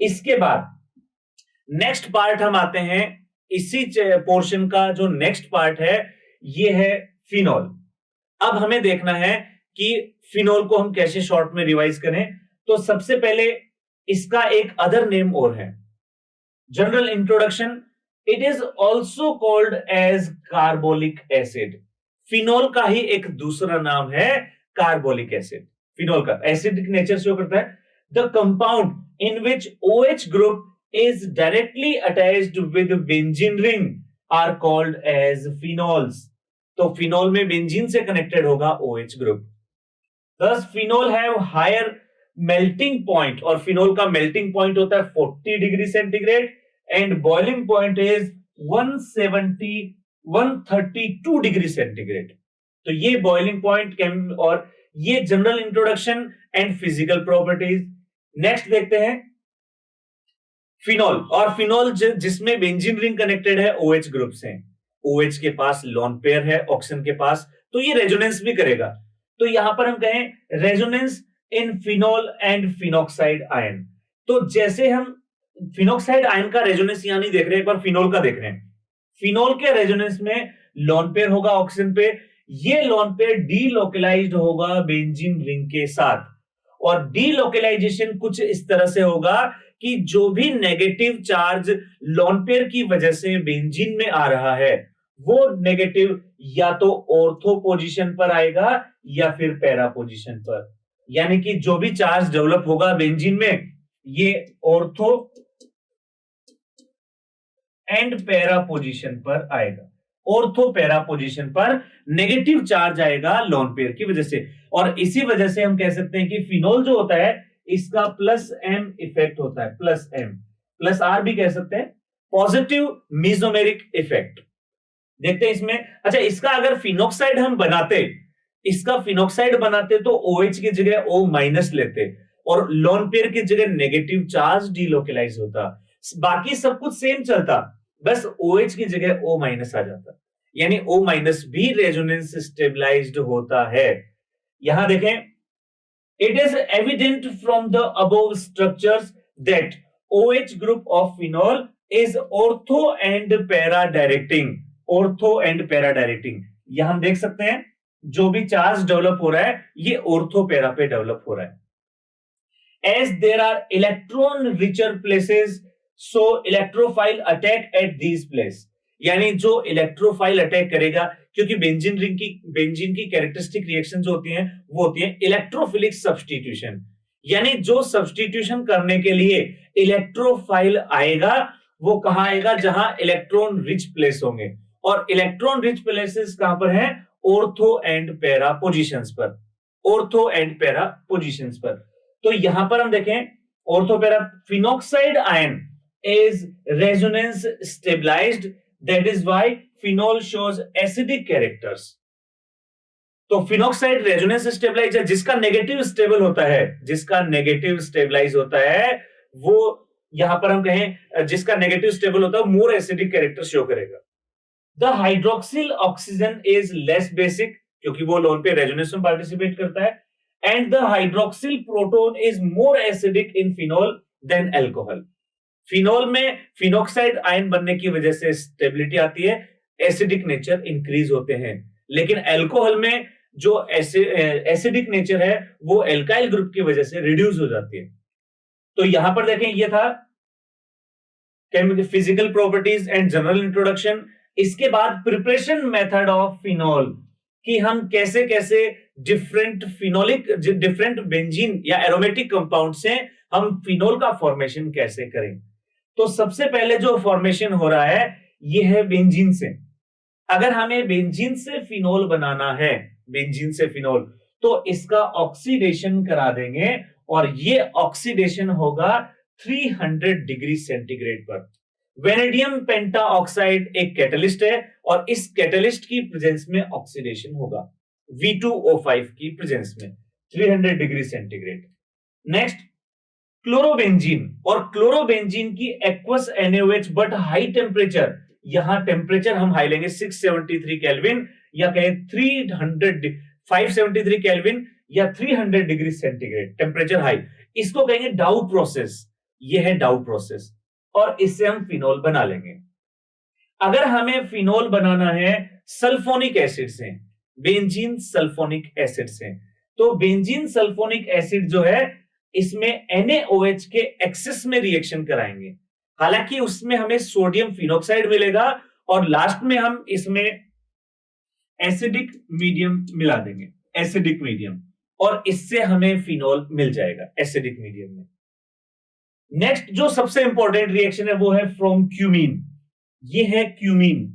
इसके बाद नेक्स्ट पार्ट हम आते हैं, इसी पोर्शन का जो नेक्स्ट पार्ट है ये है फिनॉल। अब हमें देखना है कि फिनॉल को हम कैसे शॉर्ट में रिवाइज करें। तो सबसे पहले इसका एक अदर नेम और है, general introduction, it is also called as carbolic acid. Phenol का ही एक दूसरा नाम है कार्बोलिक एसिड। फिनॉल का एसिडिक नेचर शो करता है। The compound in which OH group is directly attached with benzene ring are called as phenols। तो फिनोल में बेंजीन से कनेक्टेड होगा OH group. Thus phenol have higher melting point, और phenol का melting point होता है 40 degree centigrade and boiling point is 132 degree centigrade. तो ये बॉइलिंग पॉइंट और ये general introduction and physical properties. Next देखते हैं फिनोल, और फिनोल जिसमें बेंजीन रिंग कनेक्टेड है OH ग्रुप से। OH के पास लोन पेयर है ऑक्सीजन के पास, तो ये रेजोनेंस भी करेगा। तो यहां पर हम कहें resonance in phenol and phenoxide ion. तो जैसे हम फिनॉक्साइड आयन का रेजोनेंस यहां नहीं देख रहे हैं, एक बार फिनोल का देख रहे हैं। फिनोल के रेजोनेंस में लोन पेयर होगा ऑक्सीजन पे, ये लोन पेयर डीलोकलाइज्ड होगा बेंजीन रिंग के साथ, और डीलोकलाइजेशन कुछ इस तरह से होगा कि जो भी नेगेटिव चार्ज लोन पेयर की वजह से बेंजीन में आ रहा है, वो नेगेटिव या तो ऑर्थो पोजीशन पर आएगा या फिर पैरा पोजीशन पर। यानी कि जो भी चार्ज डेवलप होगा बेंजीन में, ये ऑर्थो एंड पैरा पोजीशन पर आएगा। ऑर्थो पैरा पोजीशन पर नेगेटिव चार्ज आएगा लोन पेयर की वजह से, और इसी वजह से हम कह सकते हैं कि फिनोल जो होता है इसका प्लस एम इफेक्ट होता है, प्लस एम, प्लस आर भी कह सकते हैं, पॉजिटिव मेसोमेरिक इफेक्ट। देखते हैं इसमें। अच्छा, इसका अगर फिनॉक्साइड हम बनाते, इसका फिनॉक्साइड बनाते तो OH की जगह O माइनस लेते और लोन पेयर की जगह नेगेटिव चार्ज डीलोकलाइज होता, बाकी सब कुछ सेम चलता, बस OH की जगह O माइनस आ जाता, यानी O माइनस भी रेजोनेंस स्टेबलाइज्ड होता है। यहां देखें, it is evident from the above structures that OH group of phenol is ortho and para directing, ortho and para directing। यहां हम देख सकते हैं जो भी चार्ज डेवलप हो रहा है ये ऑर्थो पैरा पे डेवलप हो रहा है। As there are electron richer places, so electrophile attack at these place। यानी जो इलेक्ट्रोफाइल अटैक करेगा, क्योंकि बेंजीन की कैरेक्टरिस्टिक रिएक्शन जो होती हैं वो होती है इलेक्ट्रोफिलिक सब्स्टिट्यूशन, यानी जो सब्स्टिट्यूशन करने के लिए इलेक्ट्रोफाइल आएगा वो कहां आएगा, जहां इलेक्ट्रॉन रिच प्लेस होंगे, और इलेक्ट्रॉन रिच प्लेसेस कहां पर हैं, ऑर्थो एंड पैरा पोजीशंस पर, ऑर्थो एंड पैरा पोजीशंस पर। तो यहां पर हम देखें ortho para, phenoxide ion is resonance stabilized, that is why phenol shows acidic characters। तो फिनॉक्साइड रेजोनेंस स्टेबलाइज है, जिसका नेगेटिव स्टेबल होता है, जिसका नेगेटिव स्टेबलाइज होता है वो, यहां पर हम कहें जिसका नेगेटिव स्टेबल होता है मोर एसिडिक कैरेक्टर शो करेगा। The hydroxyl oxygen is less basic, क्योंकि वो लोन पे रेजोनेंस में पार्टिसिपेट करता है, and the hydroxyl proton is more acidic in phenol than alcohol. Phenol में फिनॉक्साइड आयन बनने की वजह से स्टेबिलिटी आती है, एसिडिक नेचर इंक्रीज होते हैं, लेकिन अल्कोहल में जो एसिडिक नेचर है वो एल्काइल ग्रुप की वजह से रिड्यूस हो जाती है। तो यहां पर देखें, ये था physical properties and general introduction. इसके बाद प्रिपरेशन मेथड ऑफ फिनोल, कि हम कैसे कैसे डिफरेंट बेंजीन या एरोमेटिक कंपाउंड से हम फिनोल का फॉर्मेशन कैसे करें। तो सबसे पहले जो फॉर्मेशन हो रहा है ये है बेंजीन से। अगर हमें बेंजीन से फिनोल बनाना है, बेंजीन से फिनोल, तो इसका ऑक्सीडेशन करा देंगे, और ये ऑक्सीडेशन होगा 300 डिग्री सेंटीग्रेड पर। वेनेडियम पेंटा ऑक्साइड एक कैटलिस्ट है, और इस कैटलिस्ट की प्रेजेंस में ऑक्सीडेशन होगा V2O5 की प्रेजेंस में 300 डिग्री सेंटीग्रेड। नेक्स्ट क्लोरोबेंजीन, और क्लोरोबेंजीन की aqueous NaOH but high temperature, यहां टेम्परेचर हम हाई लेंगे 673 केल्विन, या कहें 573 केल्विन या 300 डिग्री सेंटीग्रेड, टेम्परेचर हाई, इसको कहेंगे डाउ प्रोसेस। ये है डाउ प्रोसेस, और इससे हम फिनोल बना लेंगे। अगर हमें फिनोल बनाना है सल्फोनिक एसिड से, बेंजीन सल्फोनिक एसिड से, तो बेंजीन सल्फोनिक एसिड जो है इसमें NaOH के एक्सेस में रिएक्शन कराएंगे, हालांकि उसमें हमें सोडियम फिनॉक्साइड मिलेगा, और लास्ट में हम इसमें एसिडिक मीडियम मिला देंगे, एसिडिक मीडियम, और इससे हमें फिनोल मिल जाएगा एसिडिक मीडियम में। नेक्स्ट जो सबसे इंपॉर्टेंट रिएक्शन है वो है फ्रॉम क्यूमीन, ये है क्यूमीन,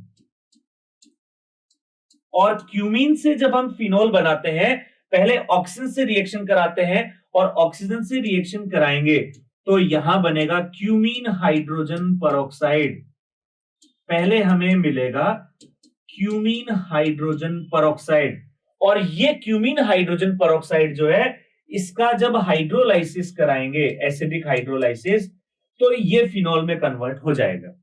और क्यूमीन से जब हम फिनोल बनाते हैं, पहले ऑक्सीजन से रिएक्शन कराते हैं और ऑक्सीजन से रिएक्शन कराएंगे तो यहां बनेगा क्यूमीन हाइड्रोजन परऑक्साइड। पहले हमें मिलेगा क्यूमीन हाइड्रोजन परऑक्साइड, और ये क्यूमीन हाइड्रोजन परऑक्साइड जो है, इसका जब हाइड्रोलाइसिस कराएंगे, एसिडिक हाइड्रोलाइसिस, तो ये फिनोल में कन्वर्ट हो जाएगा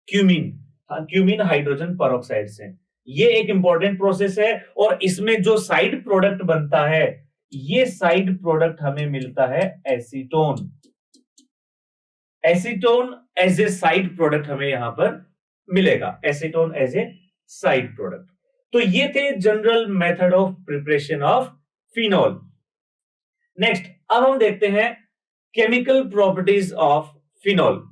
क्यूमीन हाइड्रोजन परऑक्साइड से। ये एक इंपॉर्टेंट प्रोसेस है, और इसमें जो साइड प्रोडक्ट बनता है, ये साइड प्रोडक्ट हमें मिलता है acetone. Acetone as a side product हमें यहां पर मिलेगा, acetone as a side product. तो ये थे general method of preparation of phenol. Next, अब हम देखते हैं केमिकल प्रॉपर्टीज ऑफ फिनोल।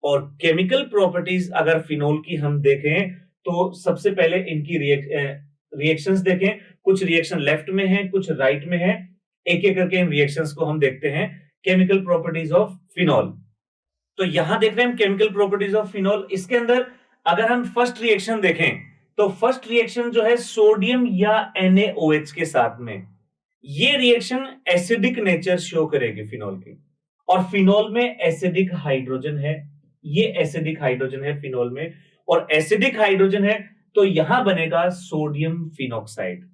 और केमिकल प्रॉपर्टीज अगर फिनोल की हम देखें तो सबसे पहले इनकी रिएक्शंस देखें। कुछ रिएक्शन लेफ्ट में है, कुछ राइट में है। एक एक करके इन रिएक्शंस को हम देखते हैं। केमिकल प्रॉपर्टीज ऑफ फिनोल, तो यहां देख रहे हैं हम केमिकल प्रॉपर्टीज ऑफ फिनोल। इसके अंदर अगर हम फर्स्ट रिएक्शन देखें तो फर्स्ट रिएक्शन जो है सोडियम या NaOH के साथ में, ये रिएक्शन एसिडिक नेचर शो करेगी फिनोल की। और फिनोल में एसिडिक हाइड्रोजन है, ये एसिडिक हाइड्रोजन है फिनोल में, और एसिडिक हाइड्रोजन है तो यहां बनेगा sodium phenoxide.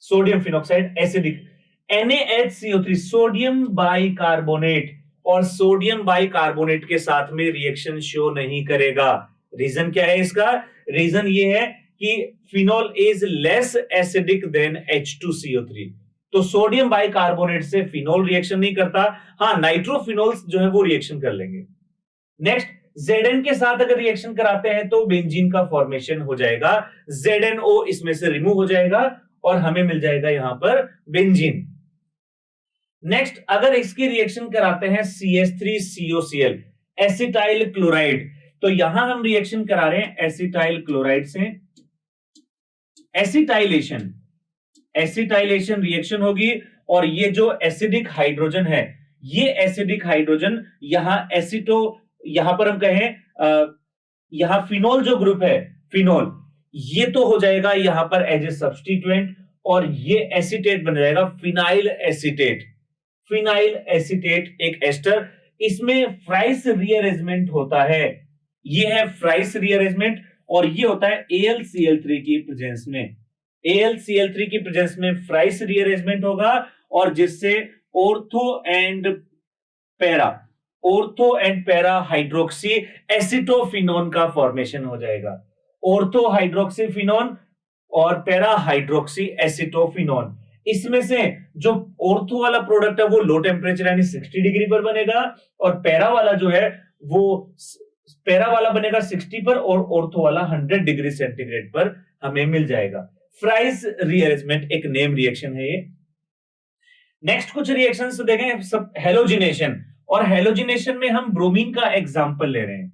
Sodium phenoxide acidic, NaHCO3 sodium bicarbonate, और सोडियम बाइकार्बोनेट के साथ में रिएक्शन शो नहीं करेगा। रीजन क्या है इसका? रीजन ये है कि phenol is less acidic then H2CO3, तो सोडियम बाइकार्बोनेट से फिनोल रिएक्शन नहीं करता। हाँ, नाइट्रोफिनोल्स जो है वो रिएक्शन कर लेंगे। नेक्स्ट, Zn के साथ अगर रिएक्शन कराते हैं तो बेंजीन का फॉर्मेशन हो जाएगा, ZnO इसमें से रिमूव हो जाएगा और हमें मिल जाएगा यहां पर बेंजीन। नेक्स्ट, अगर इसकी रिएक्शन कराते हैं CH3COCl एसिटाइल क्लोराइड, तो यहां हम रिएक्शन करा रहे हैं एसिटाइल क्लोराइड से। एसिटाइलेशन रिएक्शन होगी, और ये जो एसिडिक हाइड्रोजन है, ये एसिडिक हाइड्रोजन यहां यहां पर हम कहें यहां फिनोल जो ग्रुप है, फिनोल, ये तो हो जाएगा यहां पर एज ए सब्स्टिट्यूएंट, और ये एसिटेट बन जाएगा फिनाइल एसिटेट। फिनाइल एसिटेट एक एस्टर, इसमें फ्राइस रीअरेंजमेंट होता है। ये है फ्राइस रीअरेंजमेंट, और ये होता है AlCl3 की प्रेजेंस में। AlCl3 की प्रेजेंस में फ्राइस रीअरेंजमेंट होगा, और जिससे ortho and para hydroxy acetophenone का फॉर्मेशन हो जाएगा। ऑर्थो हाइड्रोक्सीफिनोन और पैरा हाइड्रोक्सी एसिटोफिनोन, इसमें से जो ऑर्थो वाला प्रोडक्ट है वो लो टेम्परेचर यानी 60 डिग्री पर बनेगा, और पैरा वाला जो है वो पैरा वाला बनेगा 60 पर, और ऑर्थो वाला 100 डिग्री सेंटीग्रेड पर हमें मिल जाएगा। फ्राइस रीअरेंजमेंट एक नेम रिएक्शन है ये। नेक्स्ट कुछ रिएक्शंस देखें, सब हेलोजिनेशन, और हेलोजिनेशन में हम ब्रोमीन का एग्जांपल ले रहे हैं।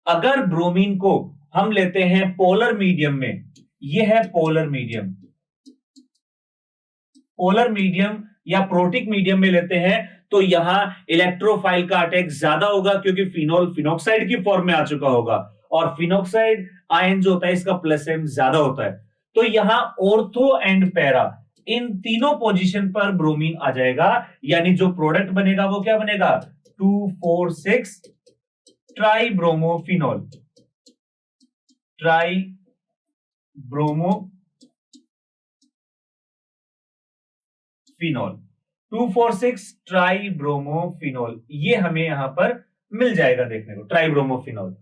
अगर ब्रोमीन को हम लेते हैं पोलर मीडियम में, ये है पोलर मीडियम या प्रोटिक मीडियम में लेते हैं, तो यहां इलेक्ट्रोफाइल का अटैक ज्यादा होगा, क्योंकि फिनोल फिनॉक्साइड की फॉर्म में आ चुका होगा, और फिनॉक्साइड आयन जो होता है इसका प्लस एम ज्यादा होता है। तो यहां ऑर्थो एंड पैरा इन तीनों पोजीशन पर ब्रोमीन आ जाएगा, यानी जो प्रोडक्ट बनेगा वो क्या बनेगा? 2,4,6 ट्राइब्रोमोफिनॉल। 2,4,6 ट्राइब्रोमोफिनॉल, ये हमें यहां पर मिल जाएगा देखने को, ट्राइब्रोमोफिनॉल।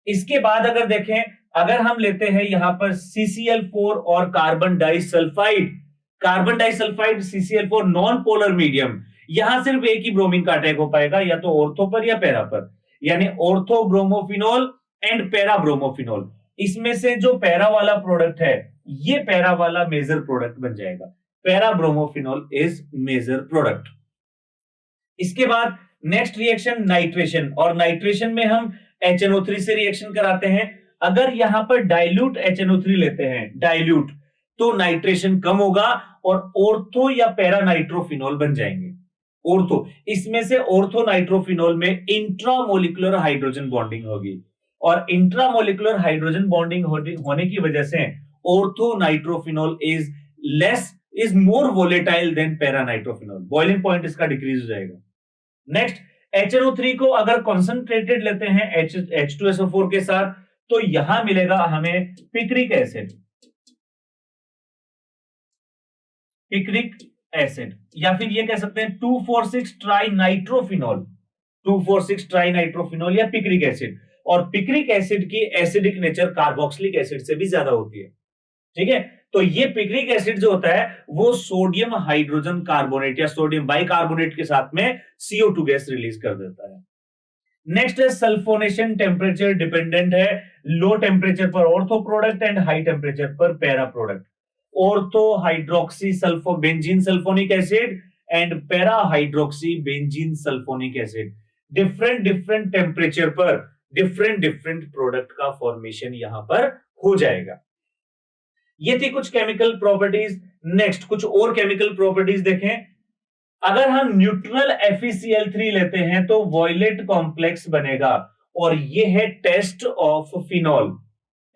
इसके बाद अगर देखें, अगर हम लेते हैं यहां पर CCl4 और carbon disulphide CCl4 non polar medium, यहां सिर्फ एक ही ब्रोमीन का अटैक हो पाएगा, या तो ऑर्थो पर या पैरा पर, यानी ortho bromophenol and para bromophenol. इसमें से जो पैरा वाला प्रोडक्ट है, ये पैरा वाला मेजर प्रोडक्ट बन जाएगा। Para bromophenol is major product. इसके बाद नेक्स्ट रिएक्शन नाइट्रेशन, और नाइट्रेशन में हम HNO3 से रिएक्शन कराते हैं। अगर यहां पर डाइल्यूट HNO3 लेते हैं, डाइल्यूट, तो नाइट्रेशन कम होगा और ऑर्थो या पैरा नाइट्रोफिनॉल बन जाएंगे। ऑर्थो, इसमें से ऑर्थो नाइट्रोफिनॉल में इंट्रामोलिकुलर हाइड्रोजन बॉन्डिंग होगी, और इंट्रामोलिकुलर हाइड्रोजन बॉन्डिंग होने की वजह से ortho nitrophenol is more volatile than para nitrophenol, boiling point इसका डिक्रीज हो जाएगा। नेक्स्ट HNO3 को अगर कॉन्सेंट्रेटेड लेते हैं H2SO4 के साथ, तो यहां मिलेगा हमें पिक्रिक एसिड, या फिर ये कह सकते हैं 2,4,6 ट्राइनाइट्रोफिनॉल, 2,4,6 ट्राइनाइट्रोफिनॉल या पिक्रिक एसिड। और पिक्रिक एसिड की एसिडिक नेचर कार्बोक्सिलिक एसिड से भी ज्यादा होती है, ठीक है। तो ये पिक्रिक एसिड जो होता है वो सोडियम हाइड्रोजन कार्बोनेट या सोडियम बाइकार्बोनेट के साथ में CO2 गैस रिलीज कर देता है। नेक्स्ट है सल्फोनेशन, टेम्परेचर डिपेंडेंट है, लो टेम्परेचर पर ortho product and high temperature पर para product. Ortho hydroxy sulpho benzene sulphonic acid and para hydroxy benzene sulphonic acid, different temperature पर डिफरेंट प्रोडक्ट का formation यहां पर हो जाएगा। ये थी कुछ केमिकल प्रॉपर्टीज। नेक्स्ट कुछ और केमिकल प्रॉपर्टीज देखें। अगर हम न्यूट्रल FeCl3 लेते हैं तो वॉयलेट कॉम्प्लेक्स बनेगा, और ये है test of phenol.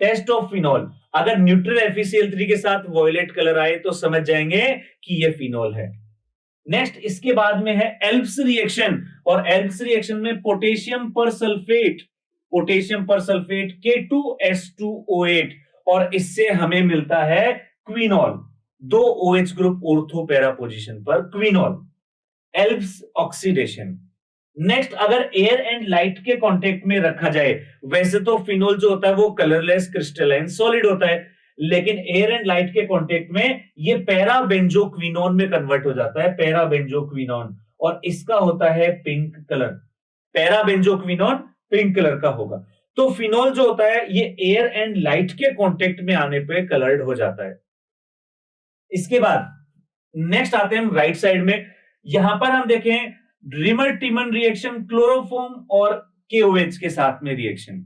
Test of phenol, अगर न्यूट्रल FeCl3 के साथ वॉयलेट कलर आए तो समझ जाएंगे कि ये फिनॉल है। नेक्स्ट इसके बाद में है एल्प्स रिएक्शन, और एल्प्स रिएक्शन में पोटेशियम पर सल्फेट K2S2O8, और इससे हमें मिलता है quinol, 2 OH group ortho para position पर क्विनॉल। Alps oxidation. नेक्स्ट अगर एयर एंड लाइट के कांटेक्ट में रखा जाए, वैसे तो फिनॉल जो होता है वो कलरलेस क्रिस्टलाइन सॉलिड होता है, लेकिन एयर एंड लाइट के कांटेक्ट में ये पैरा बेंजोक्विनोन में कन्वर्ट हो जाता है, पैरा बेंजोक्विनोन, और इसका होता है pink colour. Para benzoquinone pink colour का होगा। तो फिनॉल जो होता है ये एयर एंड लाइट के कांटेक्ट में आने पे कलर्ड हो जाता है। इसके बाद नेक्स्ट आते हैं हम राइट साइड में। यहां पर हम देखें ड्रीमर टीमन रिएक्शन, क्लोरोफॉर्म और KOH के साथ में रिएक्शन,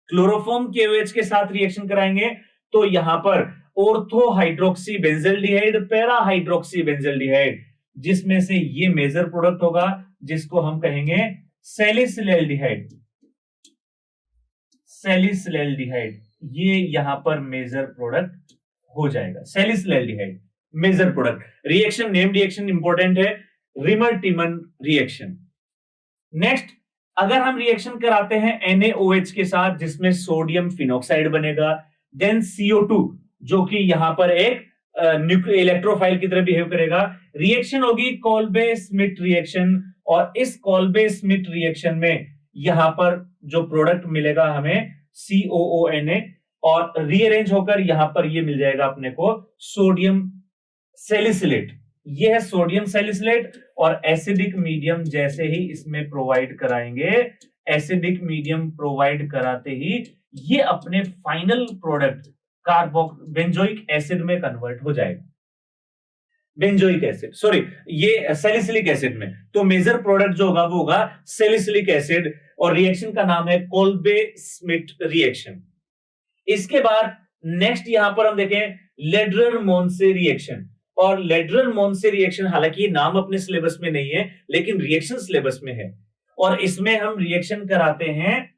क्लोरोफॉर्म KOH के साथ रिएक्शन कराएंगे तो यहां पर ortho hydroxy benzaldehyde, para hydroxy benzaldehyde, जिसमें से ये मेजर प्रोडक्ट होगा जिसको हम कहेंगे सैलिसिलैल्डिहाइड। सैलिसिलैल्डिहाइड ये यहां पर मेजर प्रोडक्ट हो जाएगा, salicylaldehyde major product. Reaction name reaction important है, रिमर टीमन रिएक्शन। नेक्स्ट अगर हम रिएक्शन कराते हैं NaOH के साथ जिसमें सोडियम फिनॉक्साइड बनेगा, देन CO2 जो कि यहां पर एक इलेक्ट्रोफाइल की तरह बिहेव करेगा, रिएक्शन होगी कॉल्बे स्मिथ रिएक्शन, और इस कॉल्बे स्मिथ रिएक्शन में यहां पर जो प्रोडक्ट मिलेगा हमें COONA, और रीअरेंज होकर यहां पर ये मिल जाएगा अपने को सोडियम सैलिसिलेट। ये है सोडियम सैलिसिलेट, और एसिडिक मीडियम जैसे ही इसमें प्रोवाइड कराएंगे, एसिडिक मीडियम प्रोवाइड कराते ही ये अपने फाइनल प्रोडक्ट बेंजोइक एसिड में कन्वर्ट हो जाएगा। बेंजोइक एसिड, सॉरी ये सैलिसिलिक एसिड में, तो मेजर प्रोडक्ट जो होगा वो होगा सैलिसिलिक एसिड, और रिएक्शन का नाम है कोल्बे स्मिथ रिएक्शन। इसके बाद नेक्स्ट यहां पर हम देखें लेड्रर मोन्से रिएक्शन, और लेड्रर मोन्से रिएक्शन हालांकि ये नाम अपने सिलेबस में नहीं है लेकिन रिएक्शन सिलेबस में है, और इसमें हम रिएक्शन कराते हैं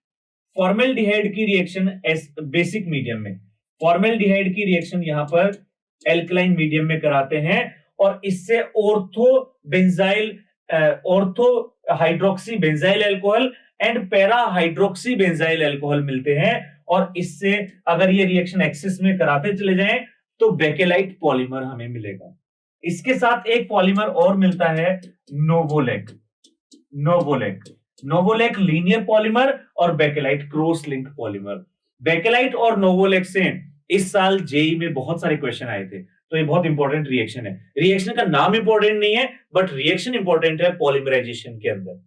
फॉर्मेल्डिहाइड की रिएक्शन बेसिक मीडियम में, फॉर्मेल्डिहाइड की रिएक्शन यहां पर एल्कलाइन मीडियम में कराते हैं, और इससे ortho hydroxy benzyl alcohol and para hydroxy benzyl alcohol मिलते हैं, और इससे अगर ये रिएक्शन एक्सेस में कराते चले जाएं तो बेकेलाइट पॉलीमर हमें मिलेगा। इसके साथ एक पॉलीमर और मिलता है नोवोलेक। नोवोलेक लीनियर पॉलीमर और bakelite cross link polymer. Bakelite और नोवोलेक से इस साल जेई में बहुत सारे क्वेश्चन आए थे, तो ये बहुत इंपॉर्टेंट रिएक्शन है। रिएक्शन का नाम इंपॉर्टेंट नहीं है बट रिएक्शन इंपॉर्टेंट है पॉलीमराइजेशन के अंदर।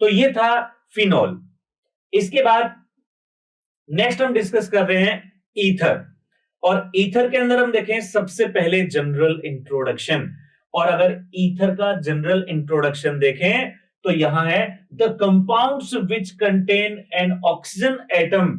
तो ये था फिनॉल। इसके बाद नेक्स्ट हम डिस्कस कर रहे हैं ईथर, और ईथर के अंदर हम देखें सबसे पहले जनरल इंट्रोडक्शन, और अगर ईथर का जनरल इंट्रोडक्शन देखें तो यहां है the compounds which contain an oxygen atom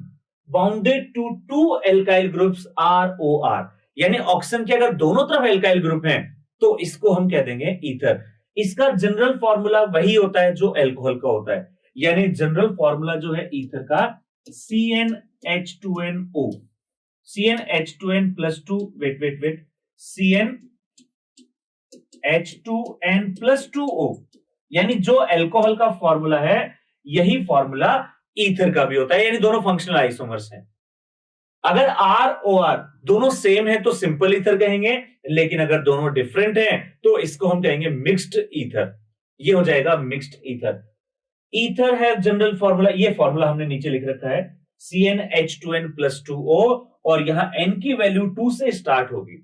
bounded to 2 alkyl groups ROR, यानी ऑक्सीजन के अगर दोनों तरफ एल्काइल ग्रुप हैं तो इसको हम कह देंगे ईथर। इसका जनरल फॉर्मूला वही होता है जो एल्कोहल का होता है, यानी जनरल फॉर्मूला जो है ईथर का CnH2nO, CnH2n+2 वेट CnH2n+2O, यानी जो अल्कोहल का फॉर्मूला है यही फॉर्मूला ईथर का भी होता है, यानी दोनों फंक्शनल आइसोमर्स हैं। अगर R और R दोनों सेम है तो सिंपल ईथर कहेंगे, लेकिन अगर दोनों डिफरेंट हैं तो इसको हम कहेंगे मिक्स्ड ईथर। ये हो जाएगा मिक्स्ड ईथर। ईथर है जनरल फॉर्मूला, ये फॉर्मूला हमने नीचे लिख रखा है CnH2n+2O, और यहां n की वैल्यू 2 से स्टार्ट होगी,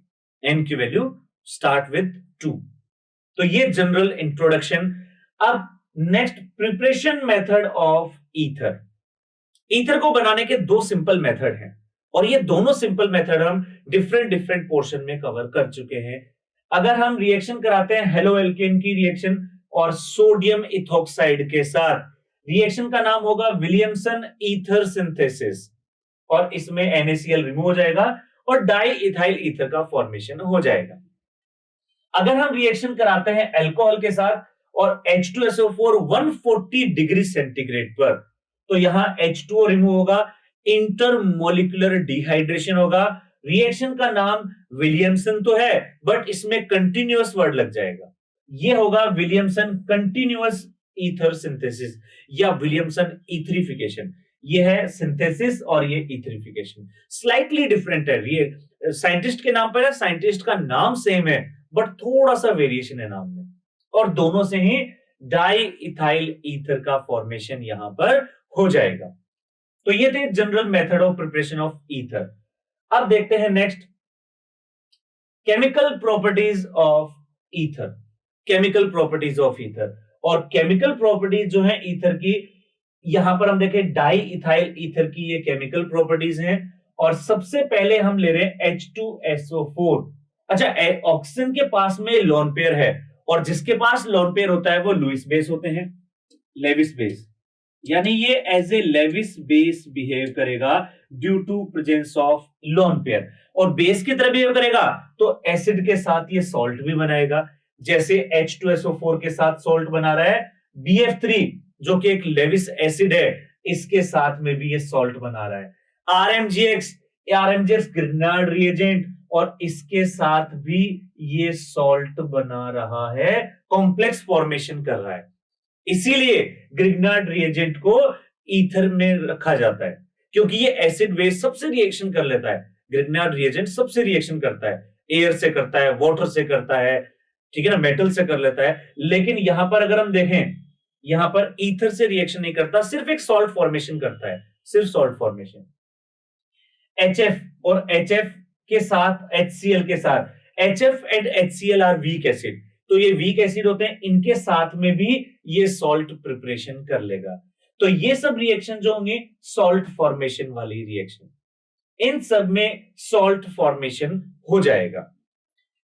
n की वैल्यू स्टार्ट विद 2। तो ये जनरल इंट्रोडक्शन। अब next, preparation method of ether. Ether को बनाने के दो सिंपल मेथड हैं, और ये दोनों सिंपल मेथड हम डिफरेंट पोर्शन में कवर कर चुके हैं। अगर हम रिएक्शन कराते हैं हेलो एल्केन की रिएक्शन और सोडियम इथॉक्साइड के साथ, रिएक्शन का नाम होगा विलियमसन ईथर सिंथेसिस, और इसमें NaCl रिमूव हो जाएगा और डाई इथाइल ईथर का फॉर्मेशन हो जाएगा। अगर हम रिएक्शन कराते हैं अल्कोहल के साथ और H2SO4 140 डिग्री सेंटीग्रेड पर, तो यहां H2O रिमूव होगा, इंटरमोलिकुलर डिहाइड्रेशन होगा। रिएक्शन का नाम विलियमसन तो है, बट इसमें कंटिन्यूअस वर्ड लग जाएगा, ये होगा विलियमसन कंटिन्यूअस ईथर सिंथेसिस या विलियमसन ईथरिफिकेशन। ये है सिंथेसिस और ये ईथरिफिकेशन, स्लाइटली डिफरेंट है। ये साइंटिस्ट के नाम पर है, साइंटिस्ट का नाम सेम है बट थोड़ा सा वेरिएशन है नाम में, और दोनों से ही डाई इथाइल ईथर का फॉर्मेशन यहां पर हो जाएगा। तो ये थे general method of preparation of ether. अब देखते हैं next, chemical properties of ether. Chemical properties of ether, और केमिकल प्रॉपर्टीज जो है ईथर की, यहां पर हम देखें डाई इथाइल ईथर की ये केमिकल प्रॉपर्टीज हैं। और सबसे पहले हम ले रहे हैं H2SO4। अच्छा, ऑक्सीजन के पास में लोन पेयर है, और जिसके पास लोन पेयर होता है वो लुईस बेस होते हैं, लेविस बेस, यानी ये as a Lewis base behave करेगा due to presence of lone pair. और बेस की तरह बिहेव करेगा तो एसिड के साथ ये सॉल्ट भी बनाएगा, जैसे H2SO4 के साथ सॉल्ट बना रहा है, BF3 जो कि एक लेविस एसिड है, इसके साथ में भी ये सॉल्ट बना रहा है। RMGX ग्रिग्नार्ड रिएजेंट, और इसके साथ भी ये सॉल्ट बना रहा है, कॉम्प्लेक्स फॉर्मेशन कर रहा है। इसीलिए ग्रिग्नार्ड रिएजेंट को ईथर में रखा जाता है, क्योंकि ये एसिड बेस सबसे रिएक्शन कर लेता है। ग्रिग्नार्ड रिएजेंट सबसे रिएक्शन करता है, एयर से करता है, वाटर से करता है, ठीक है ना, मेटल से कर लेता है। लेकिन यहां पर अगर हम देखें, यहां पर ईथर से रिएक्शन नहीं करता, सिर्फ एक सॉल्ट फॉर्मेशन करता है, सिर्फ सॉल्ट फॉर्मेशन। HF और HF के साथ HCl के साथ, HF and HCl are weak acid, तो ये वीक एसिड होते हैं, इनके साथ में भी ये सॉल्ट प्रिपरेशन कर लेगा। तो ये सब रिएक्शन जो होंगे सॉल्ट फॉर्मेशन वाली रिएक्शन, इन सब में सॉल्ट फॉर्मेशन हो जाएगा।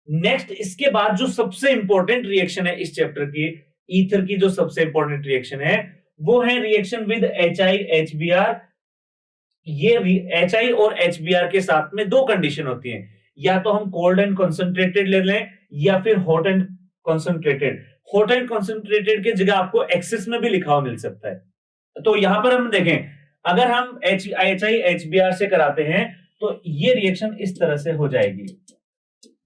नेक्स्ट, इसके बाद जो सबसे इंपॉर्टेंट रिएक्शन है इस चैप्टर की, ईथर की जो सबसे इंपॉर्टेंट रिएक्शन है वो है रिएक्शन विद HI-HBr। ये HI और HBr के साथ में दो कंडीशन होती हैं, या तो हम कोल्ड एंड कॉन्सेंट्रेटेड ले लें या फिर hot and concentrated. Hot and concentrated की जगह आपको एक्सेस में भी लिखा हुआ मिल सकता है। तो यहां पर हम देखें, अगर हम HI-HBr से कराते हैं तो ये रिएक्शन इस तरह से हो जाएगी,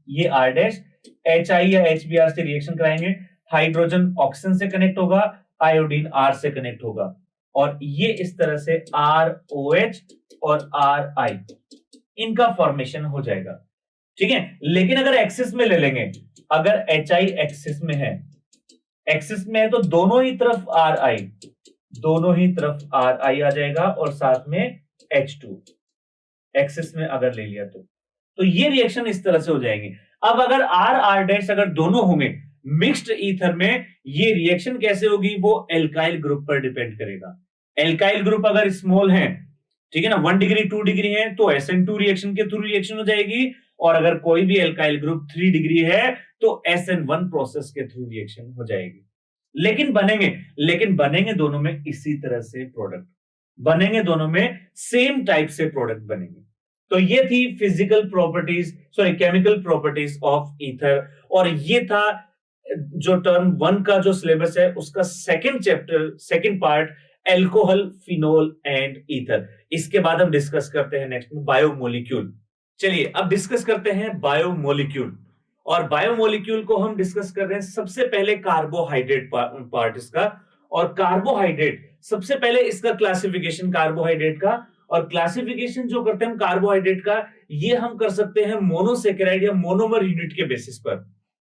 ये R डैश HI या HBr से रिएक्शन कराएंगे, हाइड्रोजन ऑक्सीजन से कनेक्ट होगा, आयोडीन R से कनेक्ट होगा, और ये इस तरह से ROH और RI इनका फॉर्मेशन हो जाएगा, ठीक है। लेकिन अगर एक्सिस में ले लेंगे, अगर HI एक्सिस में है, एक्सिस में है तो दोनों ही तरफ RI, दोनों ही तरफ RI आ जाएगा और साथ में H2 एक्सिस में अगर ले लिया तो ये रिएक्शन इस तरह से हो जाएंगे। अब अगर R डैश अगर दोनों होंगे मिक्स्ड ईथर में, ये रिएक्शन कैसे होगी वो एल्काइल ग्रुप पर डिपेंड करेगा। एल्काइल ग्रुप अगर स्मॉल है, ठीक है ना, 1 डिग्री 2 डिग्री है तो SN2 रिएक्शन के थ्रू रिएक्शन हो जाएगी, और अगर कोई भी एल्काइल ग्रुप 3 डिग्री है तो SN1 प्रोसेस के थ्रू रिएक्शन हो जाएगी। लेकिन बनेंगे दोनों में इसी तरह से प्रोडक्ट बनेंगे, दोनों में सेम टाइप से प्रोडक्ट बनेंगे। तो ये थी physical properties, chemical properties of ether, और ये था जो टर्म 1 का जो सिलेबस है उसका second chapter, second part, alcohol, phenol and ether. इसके बाद हम डिस्कस करते हैं नेक्स्ट में बायोमोलिक्यूल। चलिए अब डिस्कस करते हैं बायोमोलिक्यूल। और बायोमोलिक्यूल को हम डिस्कस कर रहे हैं सबसे पहले कार्बोहाइड्रेट पार्ट इसका। और कार्बोहाइड्रेट सबसे पहले इसका क्लासिफिकेशन कार्बोहाइड्रेट का, और क्लासिफिकेशन जो करते हैं हम कार्बोहाइड्रेट का, ये हम कर सकते हैं मोनोसेकेराइड या मोनोमर यूनिट के बेसिस पर।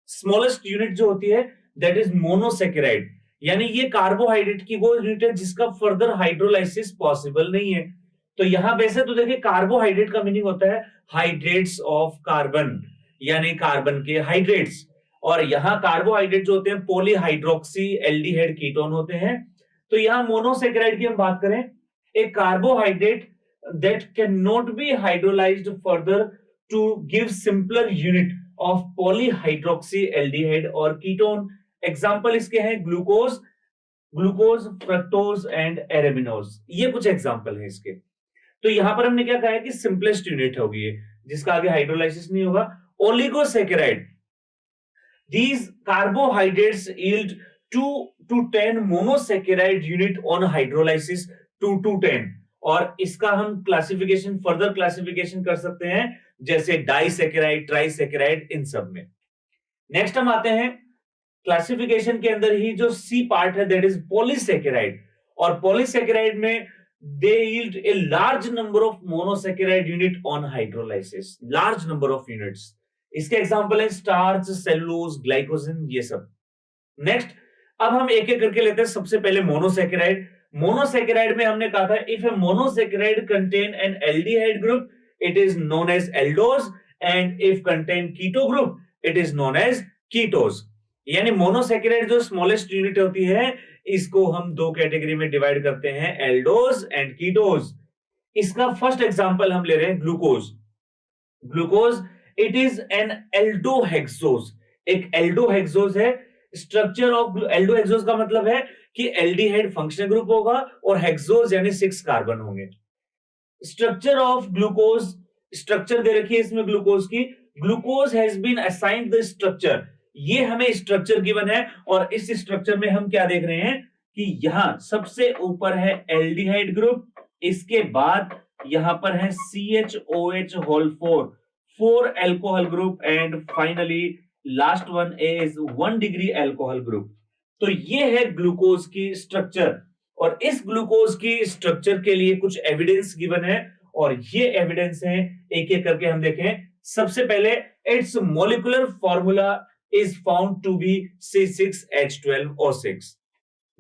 स्मॉलेस्ट यूनिट जो होती है दैट इज मोनोसेकेराइड, यानी ये कार्बोहाइड्रेट की वो यूनिट है जिसका फर्दर हाइड्रोलाइसिस पॉसिबल नहीं है। तो यहां वैसे तो देखिए कार्बोहाइड्रेट का मीनिंग होता है हाइड्रेट्स ऑफ कार्बन, यानी कार्बन के हाइड्रेट्स। और यहाँ कार्बोहाइड्रेट जो होते हैं पॉलीहाइड्रोक्सी एल्डिहाइड कीटोन होते हैं। तो यहाँ मोनोसेकेराइड की हम बात करें, a carbohydrate that can not be hydrolysed further to give simpler unit of polyhydroxy aldehyde और कीटोन। एग्जांपल इसके हैं ग्लूकोज, फ्रक्टोज एंड एराबिनोज, ये कुछ एग्जांपल हैं इसके। तो यहां पर हमने क्या कहा है कि सिंपलेस्ट यूनिट होगी जिसका आगे हाइड्रोलाइसिस नहीं होगा। Oligosaccharide, these carbohydrates yield 2 to 10 monosaccharide unit on hydrolysis 2 to 10। और इसका हम क्लासिफिकेशन फर्दर क्लासिफिकेशन कर सकते हैं जैसे डाइसेकेराइड, ट्राइसेकेराइड, इन सब में। नेक्स्ट हम आते हैं क्लासिफिकेशन के अंदर ही जो सी पार्ट है दैट इज पॉलीसेकेराइड। और पॉलीसेकेराइड में they yield a large number of monosaccharide unit on hydrolysis, large number of units। इसके एग्जांपल है स्टार्च, सेलुलोज, ग्लाइकोजन, ये सब। नेक्स्ट अब हम एक एक करके लेते हैं। सबसे पहले मोनोसेकेराइड। मोनोसेकेराइड में हमने कहा था if a monosaccharide contain an aldehyde group it is known as aldose, and if contain keto group it is known as ketose. यानी मोनोसेकेराइड जो स्मॉलेस्ट यूनिट होती है इसको हम दो कैटेगरी में डिवाइड करते हैं, एल्डोज एंड कीटोज। इसका फर्स्ट एग्जांपल हम ले रहे हैं glucose. Glucose it is an aldohexose, एक एल्डोहेक्सोज है। स्ट्रक्चर ऑफ एल्डोहेक्सोज का मतलब है कि एल्डिहाइड फंक्शनल ग्रुप होगा और हेक्सोज यानी 6 कार्बन होंगे। स्ट्रक्चर ऑफ ग्लूकोज, स्ट्रक्चर दे रखी है इसमें ग्लूकोज की। Glucose has been assigned the structure, ये हमें स्ट्रक्चर गिवन है। और इस स्ट्रक्चर में हम क्या देख रहे हैं कि यहां सबसे ऊपर है एल्डिहाइड ग्रुप, इसके बाद यहां पर है CHOH whole 4 alcohol group, and finally last one is 1 degree alcohol group. तो ये है ग्लूकोज की स्ट्रक्चर। और इस ग्लूकोज की स्ट्रक्चर के लिए कुछ एविडेंस गिवन है और ये एविडेंस है एक एक करके हम देखें। सबसे पहले it's molecular formula is found to be C6H12O6।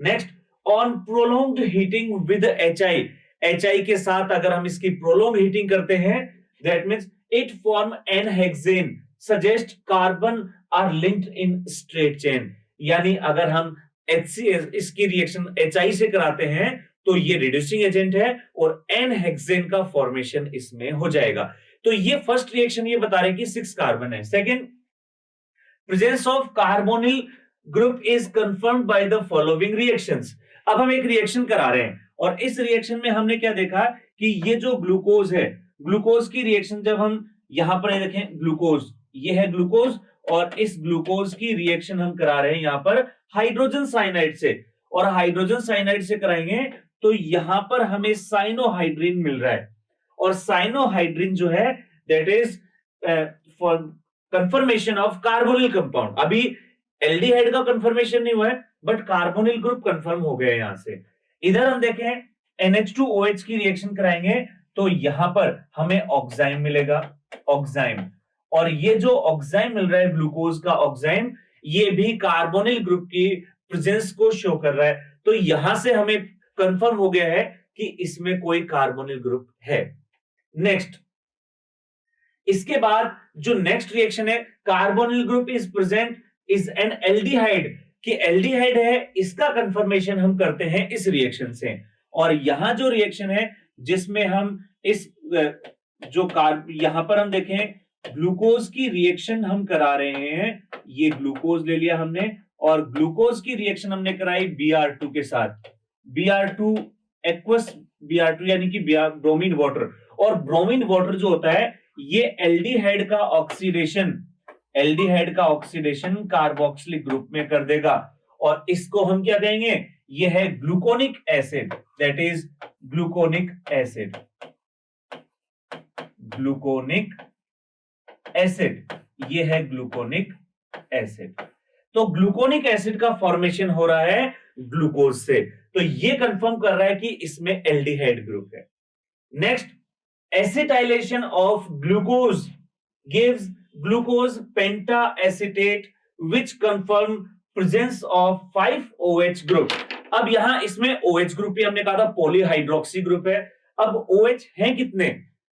Next, on prolonged heating with HI के साथ अगर हम इसकी prolonged heating करते हैं that means it form N-hexane, suggest carbon are linked in straight chain। यानी अगर हम HCl इसकी रिएक्शन HI से कराते हैं तो ये रिड्यूसिंग एजेंट है और N-hexane का फॉर्मेशन इसमें हो जाएगा। तो ये फर्स्ट रिएक्शन ये बता रहे हैं कि 6 कार्बन है। Second, presence of carbonyl group is confirmed by the following reactions। अब हम एक रिएक्शन करा रहे हैं और इस रिएक्शन में हमने क्या देखा कि ये जो ग्लूकोज है, ग्लूकोज की रिएक्शन जब हम यहां पर देखें, ग्लूकोज ये है ग्लूकोज और इस ग्लूकोज की रिएक्शन हम करा रहे हैं यहां पर हाइड्रोजन साइनाइड से। और हाइड्रोजन साइनाइड से कराएंगे तो यहां पर हमें साइनोहाइड्रिन मिल रहा है। और साइनोहाइड्रिन जो है that is for confirmation of carbonyl compound. अभी एल्डिहाइड का कंफर्मेशन नहीं हुआ है बट कार्बोनिल ग्रुप कंफर्म हो गया यहां से। इधर हम देखें NH2OH की रिएक्शन कराएंगे तो यहां पर हमें ऑक्साइम मिलेगा, ऑक्साइम। और ये जो ऑक्साइम मिल रहा है ग्लूकोज का ऑक्साइम, ये भी कार्बोनिल ग्रुप की प्रेजेंस को शो कर रहा है। तो यहां से हमें कंफर्म हो गया है कि इसमें कोई कार्बोनिल ग्रुप है। नेक्स्ट, इसके बाद जो नेक्स्ट रिएक्शन है, carbonyl group is present is an aldehyde, कि एल्डिहाइड है, इसका कंफर्मेशन हम करते हैं इस रिएक्शन से। और यहां जो रिएक्शन है जिसमें हम इस जो यहां पर हम देखें ग्लूकोज की रिएक्शन हम करा रहे हैं, ये ग्लूकोज ले लिया हमने और ग्लूकोज की रिएक्शन हमने कराई Br2 के साथ। Br2 एक्वस Br2 यानी कि ब्रोमीन वाटर। और ब्रोमीन वाटर जो होता है ये एल्डिहाइड का ऑक्सीडेशन कार्बोक्सिलिक ग्रुप में कर देगा और इसको हम क्या कहेंगे, ये है gluconic acid, that is gluconic acid. Gluconic acid, ये है ग्लूकोनिक एसिड। तो ग्लूकोनिक एसिड का फॉर्मेशन हो रहा है ग्लूकोज से, तो ये कंफर्म कर रहा है कि इसमें एल्डिहाइड ग्रुप है। Next, acetylation of glucose gives glucose pentaacetate which confirm presence of 5 OH group. अब यहां इसमें OH ग्रुप ही हमने कहा था पॉलीहाइड्रोक्सी ग्रुप है। अब OH हैं कितने,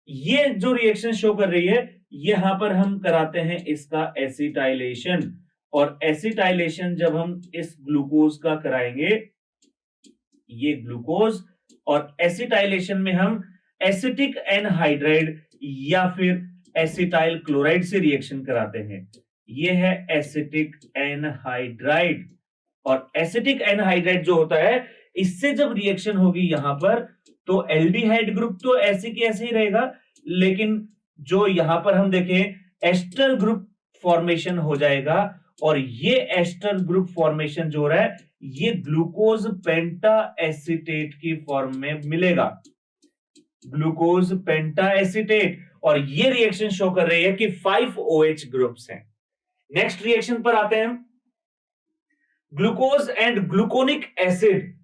ये जो रिएक्शन शो कर रही है, यहां पर हम कराते हैं इसका एसिटाइलेशन, और एसिटाइलेशन जब हम इस ग्लूकोज का कराएंगे, ये ग्लूकोज, और एसिटाइलेशन में हम एसिटिक एनहाइड्राइड या फिर एसिटाइल क्लोराइड से रिएक्शन कराते हैं। ये है एसिटिक एनहाइड्राइड, और एसिटिक एनहाइड्राइड जो होता है, इससे जब रिएक्शन होगी यहां पर, तो एल्डिहाइड ग्रुप तो ऐसे की ऐसे ही रहेगा, लेकिन जो यहां पर हम देखें एस्टर ग्रुप फॉर्मेशन हो जाएगा, और ये एस्टर ग्रुप फॉर्मेशन जो हो रहा है, ये ग्लूकोज पेंटाएसिटेट की फॉर्म में मिलेगा, ग्लूकोज पेंटाएसिटेट, और ये रिएक्शन शो कर रही है कि 5 OH ग्रुप्स हैं। नेक्स्ट रिएक्शन पर आते हैं। Glucose and gluconic acid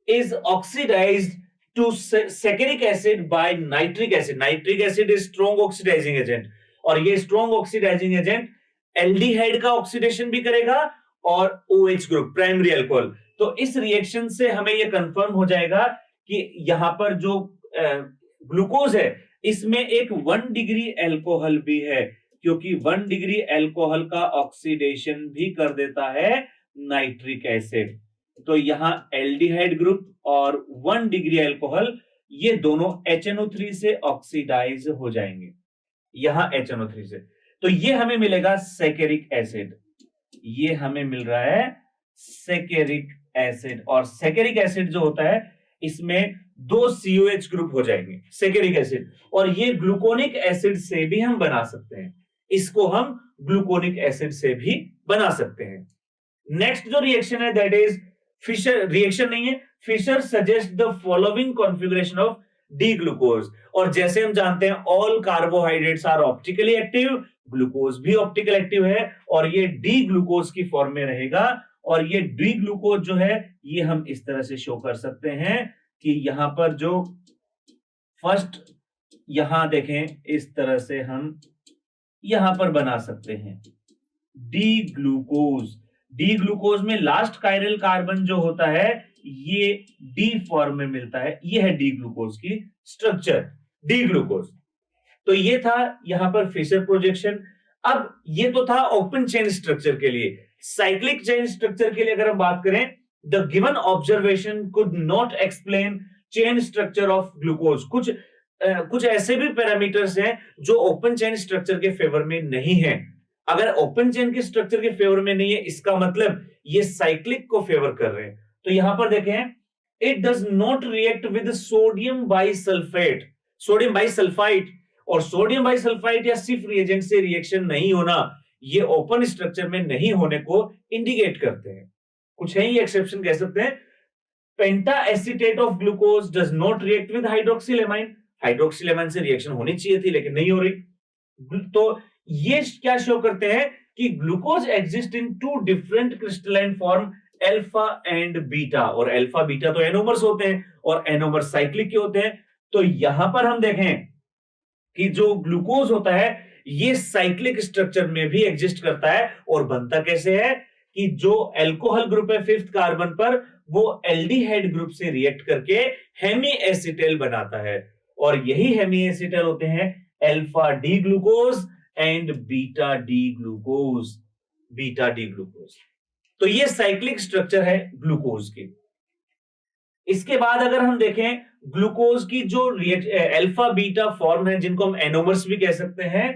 is oxidised to saccharic acid by nitric acid. Nitric acid is strong oxidising agent, और ये स्ट्रॉन्ग ऑक्सीडाइजिंग एजेंट एल्डिहाइड का ऑक्सीडेशन भी करेगा और OH ग्रुप प्राइमरी अल्कोहल। तो इस रिएक्शन से हमें यह कंफर्म हो जाएगा कि यहां पर जो ग्लूकोज है, इसमें एक 1 डिग्री अल्कोहल भी है, क्योंकि 1 डिग्री अल्कोहल का ऑक्सीडेशन भी कर देता है नाइट्रिक एसिड। तो यहां एल्डिहाइड ग्रुप और 1 डिग्री अल्कोहल, ये दोनों HNO3 से ऑक्सीडाइज हो जाएंगे, यहां HNO3 से। तो ये हमें मिलेगा सैकेरिक एसिड, ये हमें मिल रहा है सैकेरिक एसिड, और सैकेरिक एसिड जो होता है, इसमें 2 COH ग्रुप हो जाएंगे सैकेरिक एसिड, और ये ग्लूकोनिक एसिड से भी हम बना सकते हैं, इसको हम ग्लूकोनिक एसिड से भी बना सकते हैं। नेक्स्ट जो रिएक्शन है, दैट इज फिशर रिएक्शन, नहीं है, Fischer suggest the following configuration of D glucose. और जैसे हम जानते हैं all carbohydrates are optically active, glucose भी ऑप्टिकल एक्टिव है, और ये डी ग्लूकोज की फॉर्म में रहेगा, और ये डी ग्लूकोज जो है, ये हम इस तरह से शो कर सकते हैं कि यहां पर जो फर्स्ट, यहां देखें, इस तरह से हम यहां पर बना सकते हैं डी ग्लूकोज। डी ग्लूकोज में लास्ट कायरल कार्बन जो होता है, ये डी फॉर्म में मिलता है, ये है डी ग्लूकोज की स्ट्रक्चर, डी ग्लूकोज। तो ये था यहां पर फिशर प्रोजेक्शन। अब ये तो था ओपन चेन स्ट्रक्चर के लिए। साइक्लिक चेन स्ट्रक्चर के लिए अगर हम बात करें, the given observation could not explain chain structure of glucose. कुछ ऐसे भी पैरामीटर्स हैं जो ओपन चेन स्ट्रक्चर के फेवर में नहीं है। अगर ओपन चेन के स्ट्रक्चर के फेवर में नहीं है, इसका मतलब ये साइक्लिक को फेवर कर रहे हैं। तो यहां पर देखें, it does not react with sodium bisulphate, sodium bisulphide, और सोडियम बाइसल्फाइड या सिर्फ रिएजेंट से रिएक्शन नहीं होना, ये ओपन स्ट्रक्चर में नहीं होने को इंडिकेट करते हैं। कुछ है, ये एक्सेप्शन कह सकते हैं। Pentaacetate of glucose does not react with hydroxylamine, hydroxylamine से रिएक्शन होनी चाहिए थी लेकिन नहीं हो रही। तो ये क्या शो करते हैं कि glucose exist in 2 different crystalline form, alpha and beta, और अल्फा बीटा तो एनोमर्स होते हैं, और एनोमर्स साइक्लिक के होते हैं। तो यहां पर हम देखें कि जो ग्लूकोज होता है, ये साइक्लिक स्ट्रक्चर में भी एग्जिस्ट करता है, और बनता कैसे है कि जो अल्कोहल ग्रुप है 5th कार्बन पर, वो एल्डिहाइड ग्रुप से रिएक्ट करके हेमी एसिटेल बनाता है, और यही हेमी एसिटेल होते हैं alpha D glucose and beta D glucose, beta D glucose. तो ये साइक्लिक स्ट्रक्चर है ग्लूकोज की। इसके बाद अगर हम देखें ग्लूकोज की जो अल्फा बीटा फॉर्म है, जिनको हम एनोमर्स भी कह सकते हैं,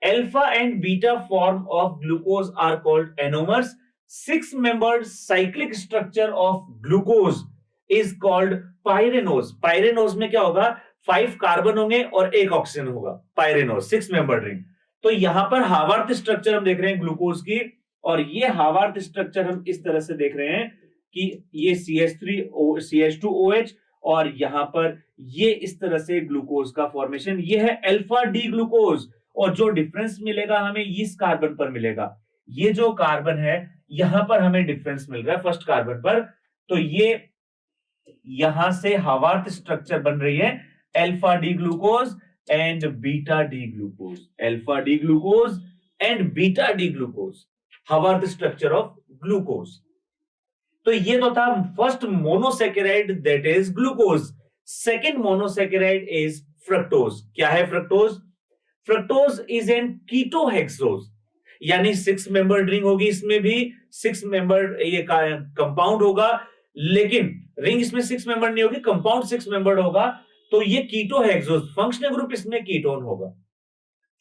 alpha and beta form of glucose are called anomers. 6 membered cyclic structure of glucose is called pyranose. Pyranose में क्या होगा, 5 कार्बन होंगे और 1 ऑक्सीजन होगा, पाइरेनोज 6 मेंबर्ड रिंग। तो यहां पर हावार्थ स्ट्रक्चर हम देख रहे हैं ग्लूकोज की, और ये हावार्थ स्ट्रक्चर हम इस तरह से देख रहे हैं कि ये CH2OH, और यहां पर ये इस तरह से ग्लूकोज का फॉर्मेशन, ये है अल्फा डी ग्लूकोज, और जो डिफरेंस मिलेगा हमें इस कार्बन पर मिलेगा। ये जो कार्बन है यहां पर हमें डिफरेंस मिल रहा है फर्स्ट कार्बन पर, तो ये यहां से हवार्थ स्ट्रक्चर बन रही है alpha D glucose and beta D glucose, alpha D glucose and beta D glucose, Haworth structure of glucose. तो ये तो था first monosaccharide that is glucose. Second monosaccharide is fructose. क्या है fructose? Fructose is an ketohexose, यानी 6 membered ring होगी, इसमें भी 6 मेंबर्ड ये कंपाउंड होगा, लेकिन रिंग इसमें 6 मेंबर्ड नहीं होगी, कंपाउंड 6 मेंबर्ड होगा, तो ये कीटोहेक्सोज, फंक्शनल ग्रुप इसमें कीटोन होगा।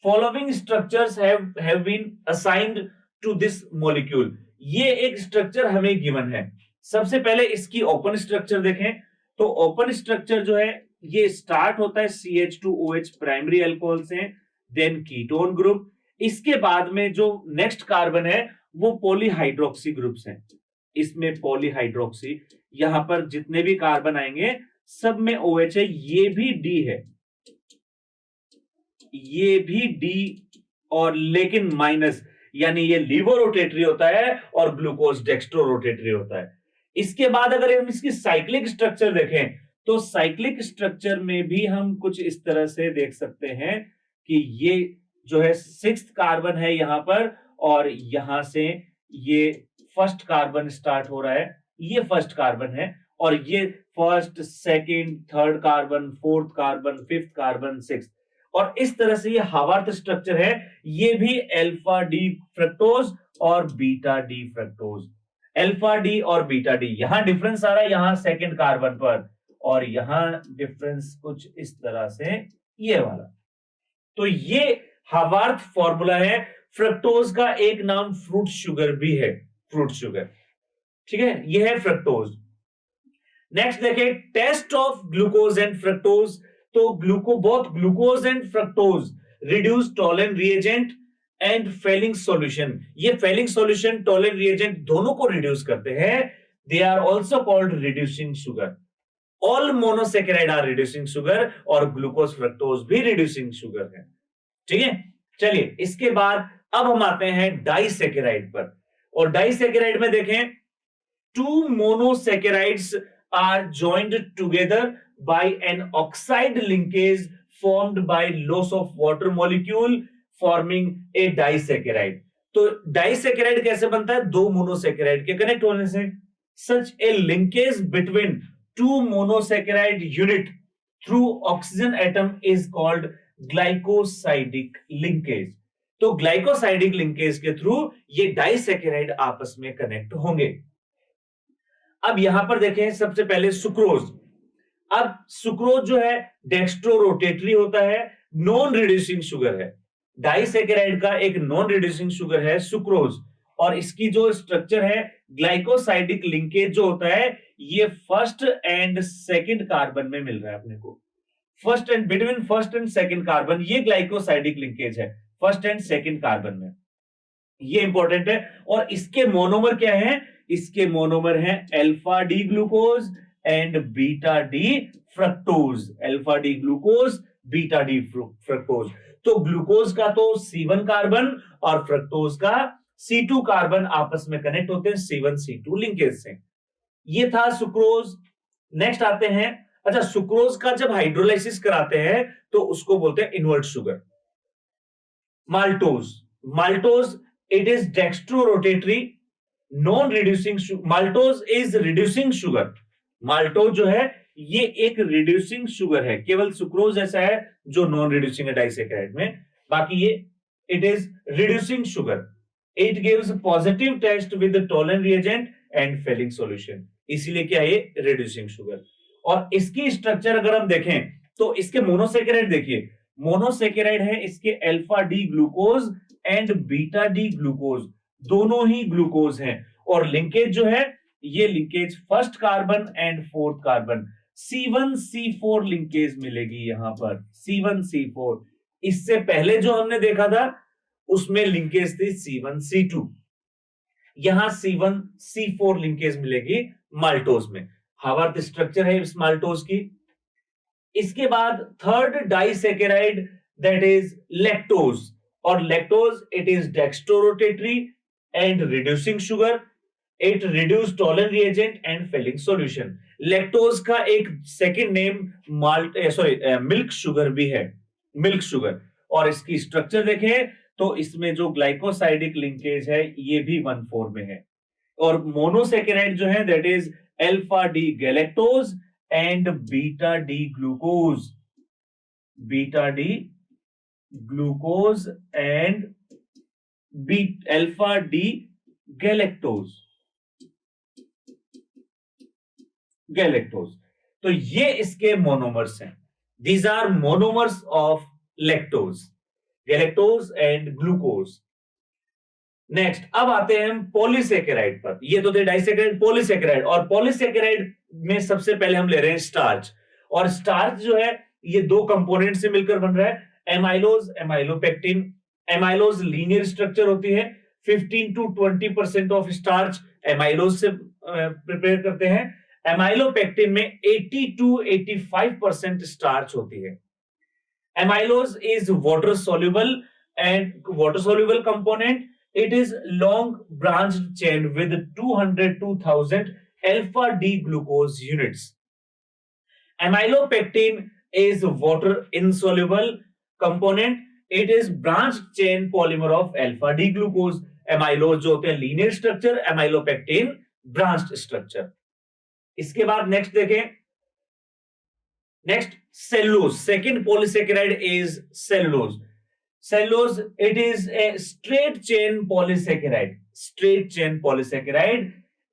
Following structures have been assigned to this molecule. ये एक स्ट्रक्चर हमें गिवन है। सबसे पहले इसकी ओपन स्ट्रक्चर देखें, तो ओपन स्ट्रक्चर जो है ये स्टार्ट होता है CH2OH प्राइमरी अल्कोहल से, देन कीटोन ग्रुप, इसके बाद में जो नेक्स्ट कार्बन है वो पॉलीहाइड्रोक्सी ग्रुप्स हैं, इसमें पॉलीहाइड्रोक्सी, यहां पर जितने भी कार्बन आएंगे सब में OH है, ये भी D है, ये भी D और लेकिन माइनस, यानी ये लीवो रोटेटरी होता है और ग्लूकोज डेक्स्ट्रो रोटेटरी होता है। इसके बाद अगर हम इसकी साइक्लिक स्ट्रक्चर देखें तो साइक्लिक स्ट्रक्चर में भी हम कुछ इस तरह से देख सकते हैं कि ये जो है 6th कार्बन है यहां पर, और यहां से ये फर्स्ट कार्बन स्टार्ट हो रहा है, ये फर्स्ट कार्बन है, और ये first, second, third carbon, fourth carbon, fifth carbon, 6th, और इस तरह से ये हवार्थ स्ट्रक्चर है। ये भी अल्फा डी फ्रक्टोज और beta D fructose, alpha D और बीटा डी। यहां डिफरेंस आ रहा है यहां सेकंड कार्बन पर, और यहां डिफरेंस कुछ इस तरह से ये वाला। तो ये हवार्थ फॉर्मूला है। फ्रक्टोज का एक नाम फ्रूट शुगर भी है, फ्रूट शुगर, ठीक है, ये है फ्रक्टोज। नेक्स्ट देखें test of glucose and fructose. तो both glucose and fructose reduce Tollens reagent and Fehling solution. ये फेलिंग सॉल्यूशन, टोलन रिएजेंट दोनों को रिड्यूस करते हैं। They are also called reducing sugar. All monosaccharide are reducing sugar, और glucose fructose भी reducing sugar है, ठीक है। चलिए इसके बाद अब हम आते हैं डाइसेकेराइड पर, और डाइसेकेराइड में देखें 2 monosaccharides are joined together by an oxide linkage formed by loss of water molecule forming a disaccharide. तो डाइसेकेराइड कैसे बनता है? 2 मोनोसेकेराइड के कनेक्ट होने से। Such a linkage between 2 monosaccharide unit through oxygen atom is called glycosidic linkage. तो glycosidic linkage के through ये डाइसेकेराइड आपस में कनेक्ट होंगे। अब यहां पर देखें सबसे पहले सुक्रोज। अब सुक्रोज जो है डेक्स्ट्रो रोटेटरी होता है, नॉन रिड्यूसिंग शुगर है। डाइसेकेराइड का एक नॉन रिड्यूसिंग शुगर है सुक्रोज, और इसकी जो स्ट्रक्चर है ग्लाइकोसाइडिक लिंकेज जो होता है ये फर्स्ट एंड सेकंड कार्बन में मिल रहा है अपने को। First and between first and second carbon ये ग्लाइकोसाइडिक लिंकेज है फर्स्ट एंड सेकंड कार्बन में, ये इंपॉर्टेंट है। और इसके मोनोमर क्या है? इसके मोनोमर हैं alpha D glucose and beta D fructose, alpha D glucose, beta D fructose. तो ग्लूकोज का तो C1 कार्बन और फ्रक्टोज का C2 कार्बन आपस में कनेक्ट होते हैं C1C2 लिंकेज से। ये था सुक्रोज। नेक्स्ट आते हैं, अच्छा सुक्रोज का जब हाइड्रोलाइसिस कराते हैं तो उसको बोलते हैं invert sugar. Maltose, maltose it is dextro rotatory non reducing, maltose is reducing sugar. Maltose जो है ये एक रिड्यूसिंग शुगर है, केवल सुक्रोज ऐसा है जो नॉन रिड्यूसिंग है डाइसेकेराइड में, बाकी ये it is reducing sugar. It gives positive test with Tollen reagent and Fehling solution, इसीलिए क्या है ये रिड्यूसिंग शुगर। और इसकी स्ट्रक्चर अगर हम देखें तो इसके मोनोसेकेराइड देखिए, मोनोसेकेराइड है इसके alpha D glucose and beta D glucose, दोनों ही ग्लूकोज हैं। और लिंकेज जो है ये linkage first carbon and fourth carbon, C1C4 linkage मिलेगी यहां पर, C1C4। इससे पहले जो हमने देखा था उसमें लिंकेज थी C1C2, यहां C1C4 लिंकेज मिलेगी माल्टोज में। हवार्थ स्ट्रक्चर है इस माल्टोज की। इसके बाद third disaccharide that is lactose. और lactose it is dextrorotatory and reducing sugar. It reduce tolerant reagent and filling solution. lactose का एक सेकेंड नेम मिल्क शुगर भी है, मिल्क शुगर। और इसकी स्ट्रक्चर देखें तो इसमें जो ग्लाइकोसाइडिक लिंकेज है ये भी 1,4 में है। और मोनोसेकेराइड जो है that is alpha D galactose and beta D glucose, beta D glucose and alpha D galactose, galactose. तो ये इसके मोनोमर्स हैं। These are monomers of lactose, galactose and glucose. Next अब आते हैं हम पॉलीसेकेराइड पर। ये तो थे डाइसेकेराइड, पॉलीसेकेराइड। और पॉलीसेकेराइड में सबसे पहले हम ले रहे हैं स्टार्च। और स्टार्च जो है ये दो कंपोनेंट से मिलकर बन रहा है, amylose, amylopectin. Amylose linear structure होती है, 15 to 20% ऑफ स्टार्च एमाइलोज से प्रिपेयर करते हैं। एमाइलोपेक्टिन में 80 to 85% स्टार्च होती है। Amylose is water soluble and water soluble component. It is long branched chain with 200 to 1000 alpha D glucose units. Amylopectin is water insoluble component. It is branched chain polymer of alpha D glucose. Amylose जो होते हैं linear structure, amylopectin branched structure. इसके बाद next देखें, next cellulose. Second polysaccharide is cellulose. Cellulose, it is a straight chain polysaccharide. Straight chain polysaccharide.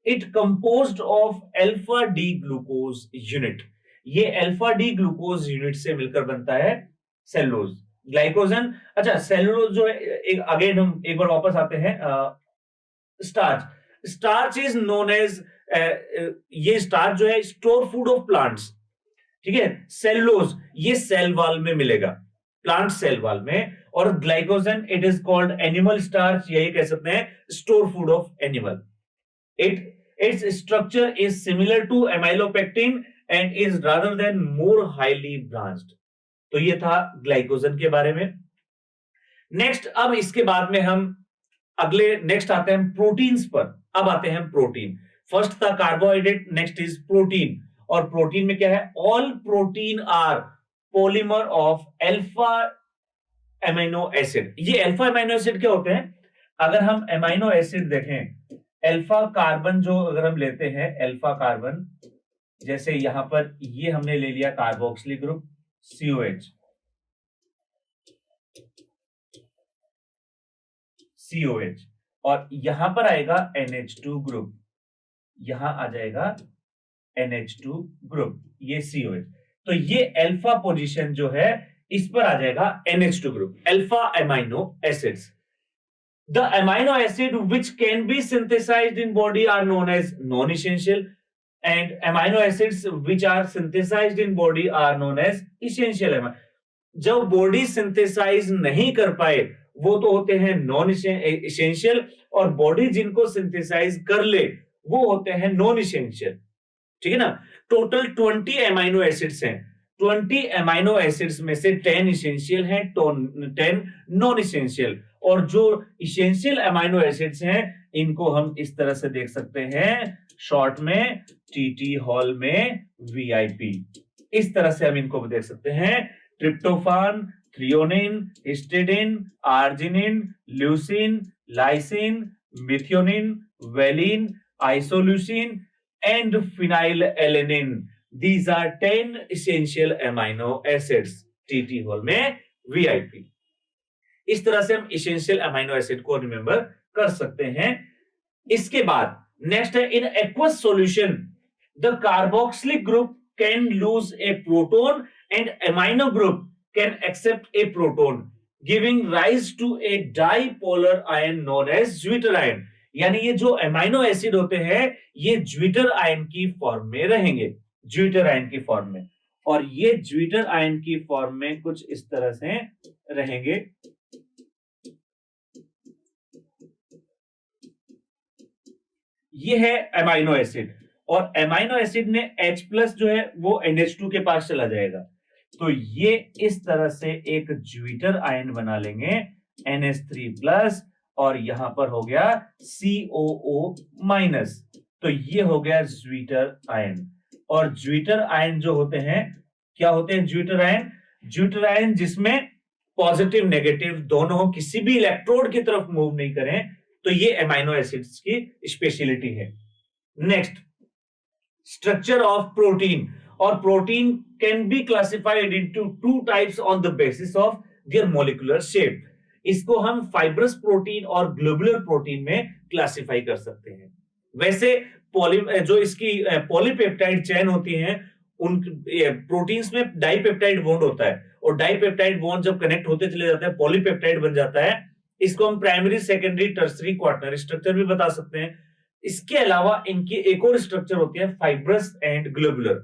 It composed of alpha D glucose unit. ये alpha D glucose unit से मिलकर बनता है cellulose. Glycogen. अच्छा, cellulose जो है, एक अगेन हम एक बार वापस आते हैं, starch. Starch is known as, ये स्टार्च जो है स्टोर फूड ऑफ प्लांट्स, ठीक है। सेलुलोज ये सेल वॉल में मिलेगा, प्लांट सेल वॉल में। और glycogen it is called animal starch, यही कह सकते हैं store food of animal. Its structure is similar to amylopectin and is rather than more highly branched. तो ये था ग्लाइकोजन के बारे में। नेक्स्ट अब इसके बाद में हम अगले नेक्स्ट आते हैं प्रोटीन्स पर। अब आते हैं प्रोटीन। फर्स्ट था कार्बोहाइड्रेट, नेक्स्ट इज प्रोटीन। और प्रोटीन में क्या है, all protein are polymer of alpha amino acid. ये अल्फा एमिनो एसिड क्या होते हैं, अगर हम एमिनो एसिड देखें, अल्फा कार्बन जो अगर हम लेते हैं, अल्फा कार्बन जैसे यहां पर ये हमने ले लिया कार्बोक्सिलिक ग्रुप COH, COH, और यहां पर आएगा NH2 ग्रुप, यहां आ जाएगा NH2 ग्रुप, ये COH। तो ये अल्फा पोजीशन जो है इस पर आ जाएगा NH2 group, alpha amino acids. The amino acid which can be synthesized in body are known as non-essential, and amino acids which are synthesized in body are known as essential amino। जब body synthesise नहीं कर पाए वो तो होते हैं non essential, और body जिनको सिंथेसाइज कर ले वो होते हैं नॉन इसेंशियल, ठीक है ना। टोटल 20 एमाइनो एसिड्स हैं। 20 एमाइनो एसिड्स में से 10 इसेंशियल हैं, 10 नॉन इसेंशियल। और जो इसेंशियल एमाइनो एसिड्स हैं इनको हम इस तरह से देख सकते हैं, शॉर्ट में टीटी, हॉल में VIP। इस तरह से हम इनको देख सकते हैं, tryptophan, threonine, histidine, arginine, leucine, lysine, methionine, valine, isoleucine and phenylalanine. These are 10 essential amino acids, TT hall में VIP। इस तरह से हम essential amino acid को रिमेंबर कर सकते हैं। इसके बाद नेक्स्ट है, इन aqueous solution the carboxylic group can lose a proton and amino group can accept a proton, giving rise to a dipolar ion known as zwitter ion. यानी ये जो अमाइनो एसिड होते हैं ये ज्विटर आयन की form में रहेंगे, zwitter ion की फॉर्म में। और ये ज्विटर आयन की फॉर्म में कुछ इस तरह से रहेंगे। ये है अमाइनो एसिड, और अमाइनो एसिड ने H+ जो है वो NH2 के पास चला जाएगा। तो ये इस तरह से एक ज्विटर आयन बना लेंगे NH3+ और यहां पर हो गया COO-। तो ये हो गया ज्विटर आयन। और ज्विटर आयन जो होते हैं, क्या होते हैं ज्विटर आयन? ज्विटर आयन जिसमें पॉजिटिव नेगेटिव दोनों किसी भी इलेक्ट्रोड की तरफ मूव नहीं करें, तो ये एमाइनो एसिड्स की स्पेशलिटी है। Next, structure of protein. और protein can be classified into two types on the basis of their molecular shape. इसको हम फाइब्रस प्रोटीन और ग्लोबुलर प्रोटीन में क्लासिफाई कर सकते हैं। वैसे जो इसकी पॉलीपेप्टाइड चेन होती हैं, उन प्रोटीन्स में डाइपेप्टाइड बॉन्ड होता है, और डाइपेप्टाइड बॉन्ड जब कनेक्ट होते चले जाते हैं पॉलीपेप्टाइड बन जाता है। इसको हम primary, secondary, tertiary, quaternary structure भी बता सकते हैं। इसके अलावा इनकी एक और स्ट्रक्चर होती है fibrous and globular.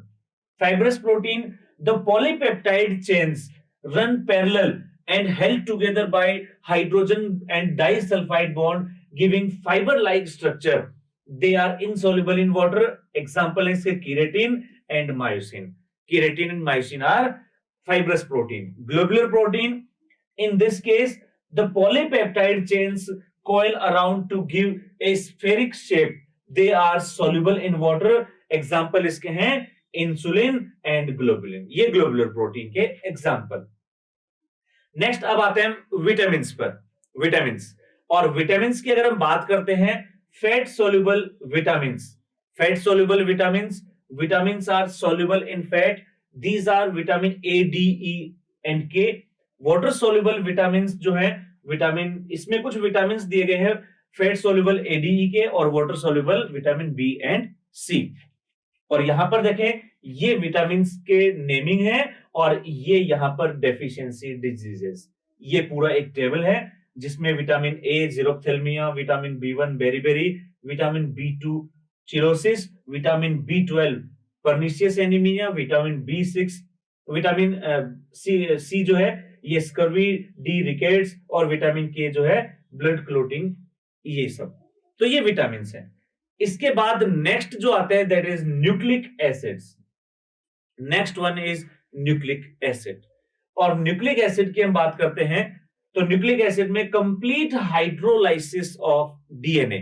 Fibrous protein, the polypeptide chains run parallel and held together by hydrogen and disulfide bond, giving fiber-like structure. They are insoluble in water. Example is keratin and myosin. Keratin and myosin are fibrous protein. Globular protein, in this case, the polypeptide chains coil around to give a spheric shape. They are soluble in water. Example इसके हैं insulin and globulin. ये globular protein के example. Next अब आते हैं vitamin पर। Vitamin, और vitamin की अगर हम बात करते हैं, fat soluble vitamin. Fat soluble vitamin, vitamin are soluble in fat. These are vitamin A, D, E and K। Water soluble vitamin जो है, विटामिन, इसमें कुछ विटामिन दिए गए हैं fat soluble A, D, E के, और water soluble vitamin B and C। और यहां पर देखें, ये विटामिन के नेमिंग है, और ये यहां पर डेफिशिएंसी डिजीजेस, ये पूरा एक टेबल है जिसमें vitamin A xerophthalmia, vitamin B1 beriberi, vitamin B2 cheilosis, vitamin B12 pernicious anaemia, vitamin B6, vitamin C जो है ये स्कर्वी, D रिकेट्स, और विटामिन K जो है ब्लड क्लोटिंग, ये सब। तो ये विटामिन है। इसके बाद नेक्स्ट जो आते हैं that is nucleic acids. Next one is nucleic acid. और न्यूक्लिक एसिड की हम बात करते हैं, तो न्यूक्लिक एसिड में complete hydrolysis of DNA,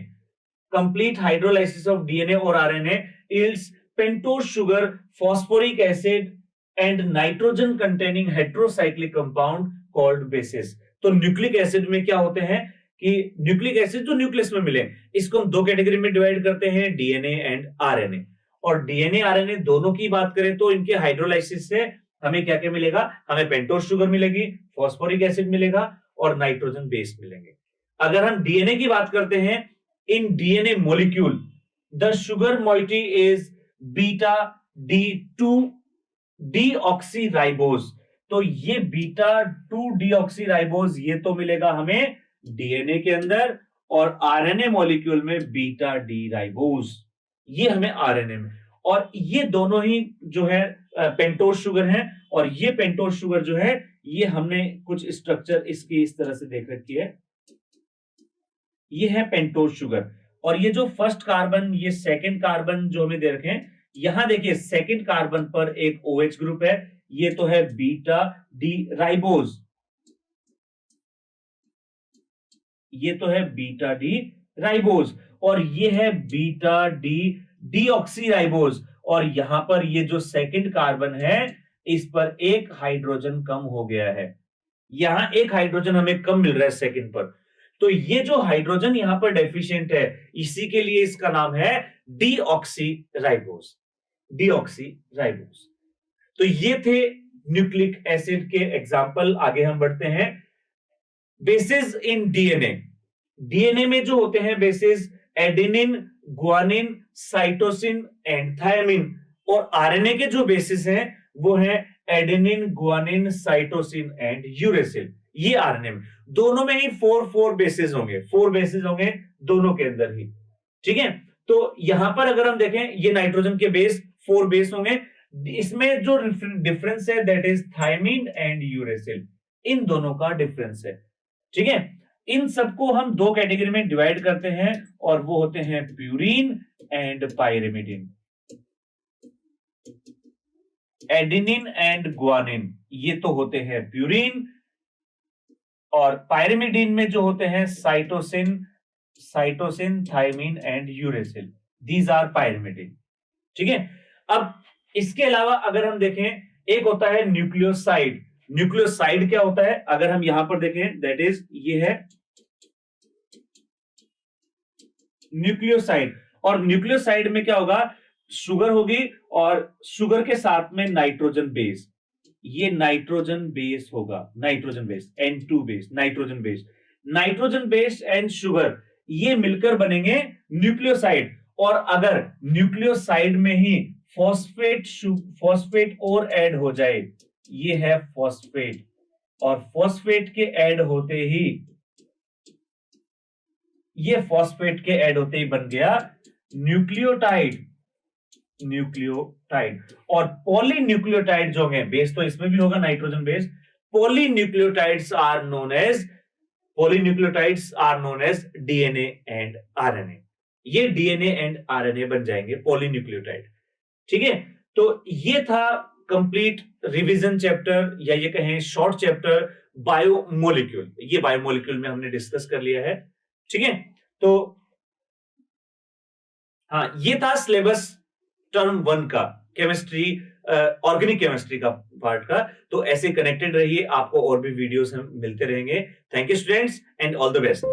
complete hydrolysis of DNA और RNA yields pentose sugar, phosphoric acid and nitrogen containing heterocyclic compound called bases. तो न्यूक्लिक एसिड में क्या होते हैं कि न्यूक्लिक एसिड जो न्यूक्लियस में मिले, इसको हम दो कैटेगरी में डिवाइड करते हैं, डीएनए एंड आरएनए। और डीएनए आरएनए दोनों की बात करें तो इनके हाइड्रोलाइसिस से हमें क्या क्या मिलेगा? हमें पेंटोज शुगर मिलेगी, फॉस्फोरिक एसिड मिलेगा और नाइट्रोजन बेस मिलेंगे। अगर हम डीएनए की बात करते हैं, in DNA molecule the sugar moiety is beta D2 deoxyribose. तो ये बीटा 2 डीऑक्सीराइबोज ये तो मिलेगा हमें डीएनए के अंदर, और आरएनए मॉलिक्यूल में बीटा डी राइबोज, ये हमें आरएनए में। और ये दोनों ही जो है पेंटोज शुगर है, और ये पेंटोज शुगर जो है ये हमने कुछ स्ट्रक्चर इसकी इस तरह से देख रखी है, ये है पेंटोज शुगर। और ये जो फर्स्ट कार्बन, ये सेकंड कार्बन जो हमें दे रखे हैं, यहां देखिए सेकंड कार्बन पर एक OH ग्रुप है, ये तो है बीटा डी राइबोज, ये तो है बीटा डी राइबोज, और ये है बीटा डी डीऑक्सीराइबोज। और यहां पर ये जो सेकंड कार्बन है, इस पर एक हाइड्रोजन कम हो गया है, यहां एक हाइड्रोजन हमें कम मिल रहा है सेकंड पर। तो ये जो हाइड्रोजन यहां पर डेफिशिएंट है, इसी के लिए इसका नाम है डीऑक्सीराइबोज, डीऑक्सीराइबोज। तो ये थे न्यूक्लिक एसिड के एग्जाम्पल। आगे हम बढ़ते हैं। बेसिस इन डीएनए, डीएनए में जो होते हैं basis, adenine, guanine, cytosine and thymine. और आरएनए के जो बेसिस हैं वो है adenine, guanine, cytosine and uracil. ये आरएनए में दोनों में ही 4 बेसिस होंगे, 4 बेसिस होंगे दोनों के अंदर ही, ठीक है। तो यहां पर अगर हम देखें, ये नाइट्रोजन के बेस 4 बेस होंगे, इसमें जो डिफरेंस है that is thymine and uracil, इन दोनों का डिफरेंस है, ठीक है। इन सबको हम 2 कैटेगरी में डिवाइड करते हैं, और वो होते हैं purine and pyrimidine. Adenine and guanine ये तो होते हैं प्यूरिन, और पायरिमिडीन में जो होते हैं cytosine, thymine and uracil, these are pyrimidine. ठीक है, अब इसके अलावा अगर हम देखें, एक होता है न्यूक्लियोसाइड। न्यूक्लियोसाइड क्या होता है, अगर हम यहां पर देखें, दैट इज ये है न्यूक्लियोसाइड। और न्यूक्लियोसाइड में क्या होगा, शुगर होगी और शुगर के साथ में नाइट्रोजन बेस, ये नाइट्रोजन बेस होगा, nitrogen base N2 base, nitrogen base, nitrogen base and sugar ये मिलकर बनेंगे न्यूक्लियोसाइड। और अगर न्यूक्लियोसाइड में ही फॉस्फेट और ऐड हो जाए, ये है फॉस्फेट, और फॉस्फेट के ऐड होते ही, ये फॉस्फेट के ऐड होते ही बन गया न्यूक्लियोटाइड। और पॉलीन्यूक्लियोटाइड जो होंगे, बेस तो इसमें भी होगा nitrogen base, polynucleotides are known as DNA and RNA. ये डीएनए एंड आरएनए बन जाएंगे पॉलीन्यूक्लियोटाइड। ठीक है, तो ये था कंप्लीट रिवीजन चैप्टर, या ये कहें शॉर्ट चैप्टर बायोमोलिक्यूल। ये बायोमोलिक्यूल में हमने डिस्कस कर लिया है। ठीक है, तो हाँ, ये था सिलेबस टर्म 1 का केमिस्ट्री, ऑर्गेनिक केमिस्ट्री का पार्ट का। तो ऐसे कनेक्टेड रहिए, आपको और भी वीडियोस हम मिलते रहेंगे। Thank you students and all the best.